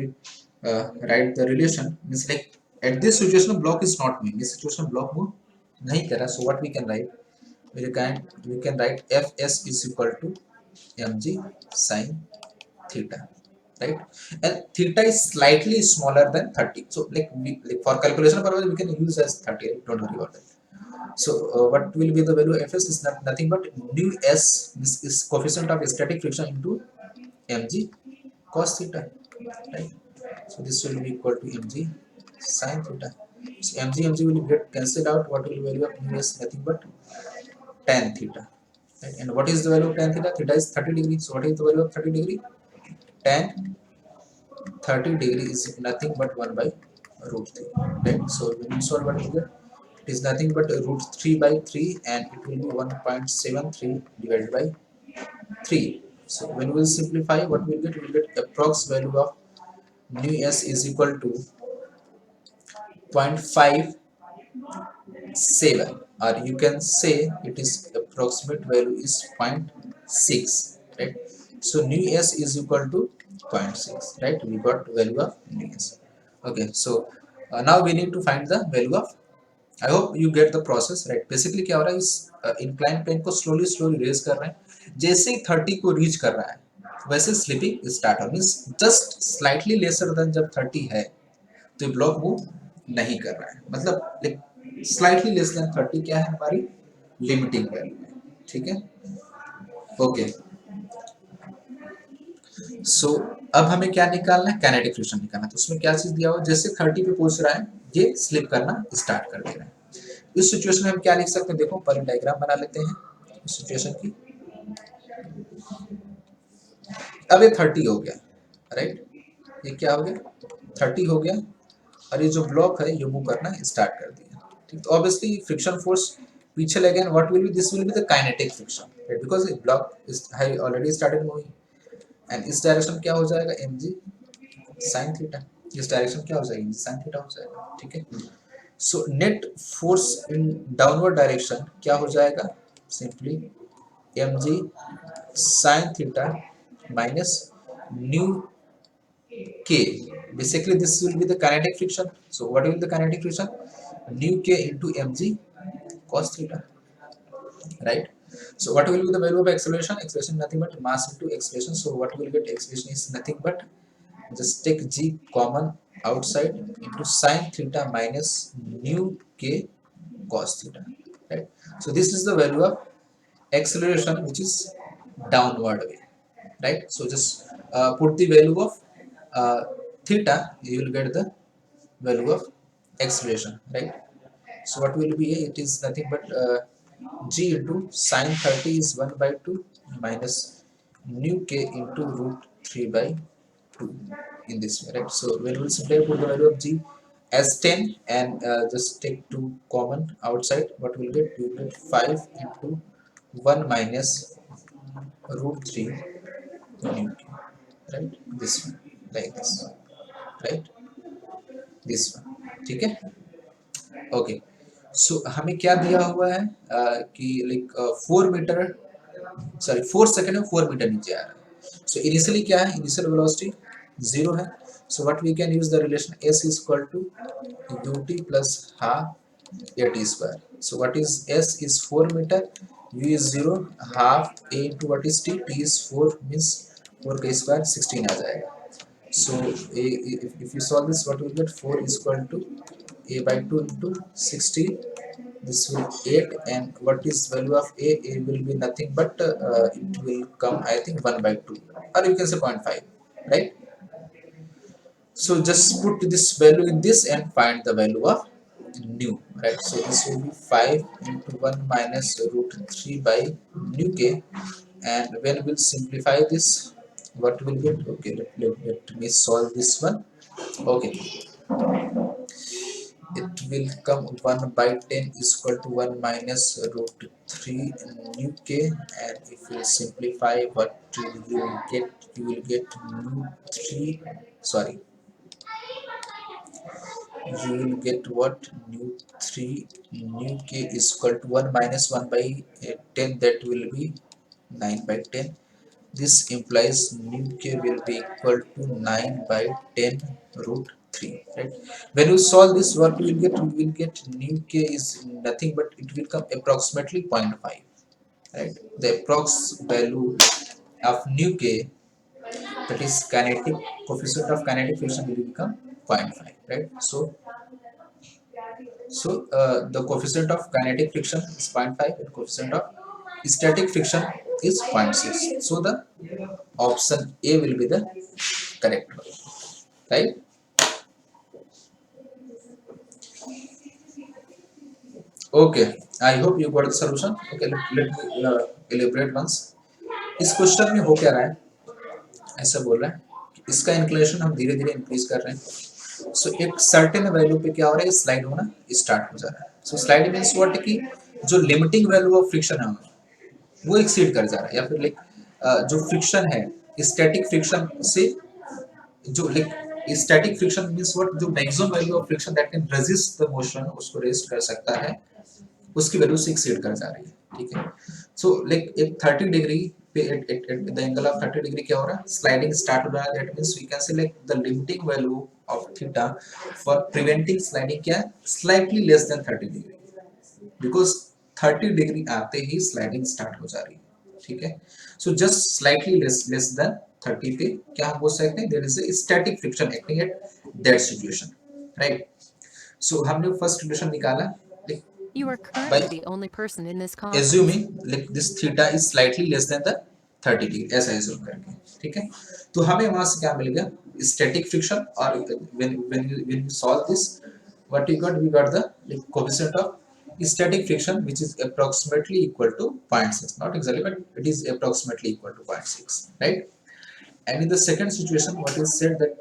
write the relation means like at this situation block is not moving, this situation block move nahi kar raha. So what we can write we can write fs is equal to mg sin theta, right? And theta is slightly smaller than 30, so like for calculation purpose we can use as 30, right? Don't worry about that. So what will be the value of fs is nothing but nu s is coefficient of static friction into mg cos theta, right? So this will be equal to mg sin theta. So mg will get cancelled out. What will be value of nu s? Nothing but tan theta, right? And what is the value of tan theta? Theta is 30 degree. So what is the value of 30 degree? Tan 30 degree is nothing but 1 by root 3, right? So when you solve what you get, it is nothing but root 3 by 3 and it will be 1.73 divided by 3. So when we will simplify what we will get approx value of nu s is equal to 0.57 or you can say it is approximate value is 0.6, right? So nu s is equal to 0.6, right? We got value of nu s. Okay, so now we need to find the value of. I hope you get the process, right? Basically क्या हो रहा है इस inclined plane को slowly raise कर रहे हैं. जैसे ही 30 को reach कर रहा है वैसे स्लिपिंग स्टार्ट हो means just slightly lesser than जब 30 है तो ये ब्लॉक मूव नहीं कर रहा है. मतलब स्लाइटली लेस देन 30 क्या है हमारी लिमिटिंग वैल्यू है. ठीक है. ओके सो अब हमें क्या निकालना है काइनेटिक फ्रिक्शन निकालना है. तो उसमें क्या चीज दिया हुआ जैसे 30 पे पहुंच रहा है ये स्लिप करना स्टार्ट कर दे रहा है. इस सिचुएशन में हम क्या लिख सकते हैं देखो पहले डायग्राम बना लेते हैं इस सिचुएशन की. अब ये 30 हो गया, राइट? ये क्या हो गया 30 हो गया और ये जो ब्लॉक है ये मूव करना स्टार्ट कर दिया. ठीक. तो ऑब्वियसली फ्रिक्शन फोर्स पीछे लगेगा. What will be this will be the kinetic friction, right? Because the block is already started moving and इस डायरेक्शन क्या हो जाएगा mg sin थीटा. इस डायरेक्शन क्या हो जाएगा mg sin थीटा हो जाएगा. ठीक है. So net force in downward direction क्या हो जाएगा simply mg sin theta minus nu k. Basically this will be the kinetic friction. So what will be the kinetic friction? Nu k into mg cos theta, right? So what will be the value of acceleration? Acceleration nothing but mass into acceleration. So what will get acceleration is nothing but just take g common outside into sin theta minus nu k cos theta, right? So this is the value of acceleration which is downward way, right? So just put the value of uh, theta, you will get the value of acceleration, right? So what will be, it is nothing but g into sin 30 is 1 by 2 minus nu k into root 3 by 2 in this way, right? So when we simply put the value of g as 10 and just take 2 common outside, what will get, you will get 5 into 1 minus root 3 nu k, right? This one, like this, right? This one, ठीक है? Okay, सो हमें क्या दिया हुआ है कि like 4 metre, sorry 4 second में 4 metre नीचे आ रहा है। सो इनिशियली क्या है, इनिशियल वेलोसिटी 0 है। So what we can use the relation s इज equal to ut plus half a t square. So what is s is 4 meter, u is 0, half a into what is t is 4 means 4 का square 16 आ जाएगा। So if you solve this, what will get, 4 is equal to a by 2 into 60. This will 8, and what is value of a? A will be nothing but it will come, I think, 1 by 2, or you can say 0.5, right? So just put this value in this and find the value of nu, right? So this will be 5 into 1 minus root 3 by nu k, and when we'll simplify this, what will get, okay, let me solve this one. Okay, it will come 1 by 10 is equal to 1 minus root 3 nu k, and if you simplify, what you will get, you will get nu 3, sorry, you will get what, nu 3 nu k is equal to 1 minus 1 by 10, that will be 9 by 10. This implies nu k will be equal to 9 by 10 root 3, right? When you solve this, what you will get nu k is nothing but it will come approximately 0.5, right? The approx value of nu k, that is kinetic coefficient of kinetic friction, will become 0.5, right? So the coefficient of kinetic friction is 0.5 and coefficient of static friction is 0.6. So the option A will be the correct one, right? Okay, I hope you got the solution. Okay, let me elaborate once. इस question में हो क्या रहा है, ऐसा बोल रहा है कि इसका इंक्लिनेशन हम धीरे धीरे इंक्रीज कर रहे हैं। सो एक सर्टेन वैल्यू पे क्या हो रहा है, स्लाइड होना स्टार्ट हो जा रहा है। सो स्लाइड मींस व्हाट कि जो लिमिटिंग वैल्यू ऑफ फ्रिक्शन है वो एक्सीड कर जा रहा है, या फिर लाइक जो फ्रिक्शन है स्टैटिक फ्रिक्शन से, जो like static friction means what, जो maximum value of friction that can resist the motion, उसको रेजिस्ट कर सकता है, उसकी वैल्यू से एक्सीड कर जा रही है, ठीक है? सो लाइक एक 30 डिग्री पे at the angle of 30 degree क्या हो रहा है, स्लाइडिंग स्टार्ट हो रहा है। That means we can say like the limiting value of theta for preventing sliding क्या है, slightly less than 30 degree, because 30 degree आते ही स्लाइडिंग स्टार्ट हो जा रही है, ठीक है? So just slightly less than 30 पे क्या हम बोल सकते हैं, there is a static friction acting at that situation, right? So हमने फर्स्ट रिलेशन निकाला You are by currently the only person in this conference. assuming like this theta is slightly less than the 30 degree, ऐसा assume करके, ठीक है? तो हमें वहां से क्या मिलेगा, static friction, और when you solve this, what we got the like coefficient of static friction, which is approximately equal to 0.6, not exactly but it is approximately equal to 0.6, right? And in the second situation, what is said that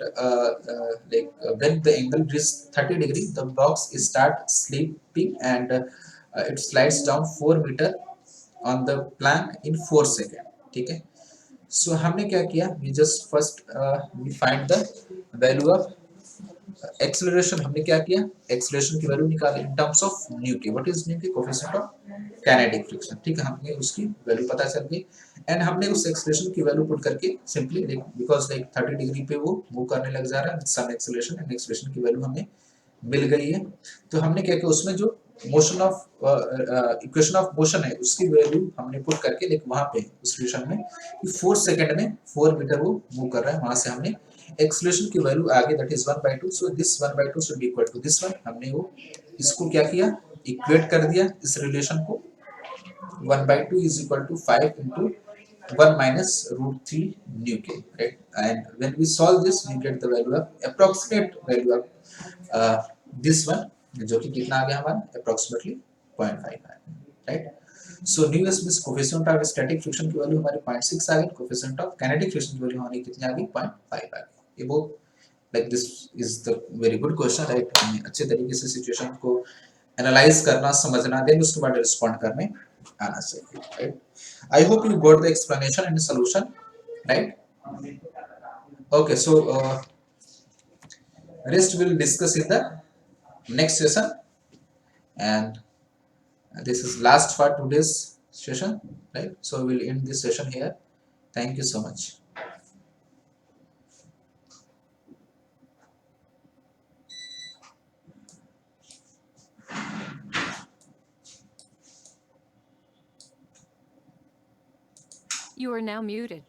when the angle reaches 30 degree, the box start slipping and it slides down 4 meter on the plank in 4 seconds, ठीक है? So हमने क्या किया, we just first we find the value of acceleration। हमने क्या किया, acceleration की value निकाली in terms of nu k, what is nu k, coefficient of kinetic friction, ठीक है? हमने उसकी वैल्यू पता चल गई एंड हमने उस एक्सेलरेशन की वैल्यू पुट करके सिंपली बिकॉज लाइक 30 डिग्री पे वो मूव करने लग जा रहा है, सम एक्सेलरेशन एंड एक्सेलरेशन की वैल्यू हमें मिल गई है। तो हमने क्या किया, उसमें जो motion of equation of motion है उसकी वैल्यू हमने पुट करके लाइक वहां पे उस रिलेशन में कि 4 सेकंड में 4 मीटर वो मूव कर रहा है, वहां से हमने एक्सलेशन की वैल्यू आगे that is 1/2, so this 1/2 should be equal to this one. हमने वो इसको क्या किया, इक्वेट कर दिया इस रिलेशन को। 1/2 is equal to 5 into 1 minus root 3 nu k, right? And when we solve this, we get the value of approximate value of this one, जो कि कितना आ गया हमारा, approximately 0.5 है, right? So nu s means coefficient of static friction की value हमारी 0.6 आ गई, coefficient of kinetic friction की वैल्यू हमारी कितनी आ गई, 0.5 आ गई। ये बहुत like this is the very good question, right? हमें अच्छे तरीके से सिचुएशन को एनालाइज करना, समझना, देन उसके बाद रिस्पॉन्ड करने आना चाहिए, right? I hope you got the explanation and solution, right? Okay, so rest we'll discuss in the next session, and this is last for today's session, right? So we'll end this session here. Thank you so much. You are now muted.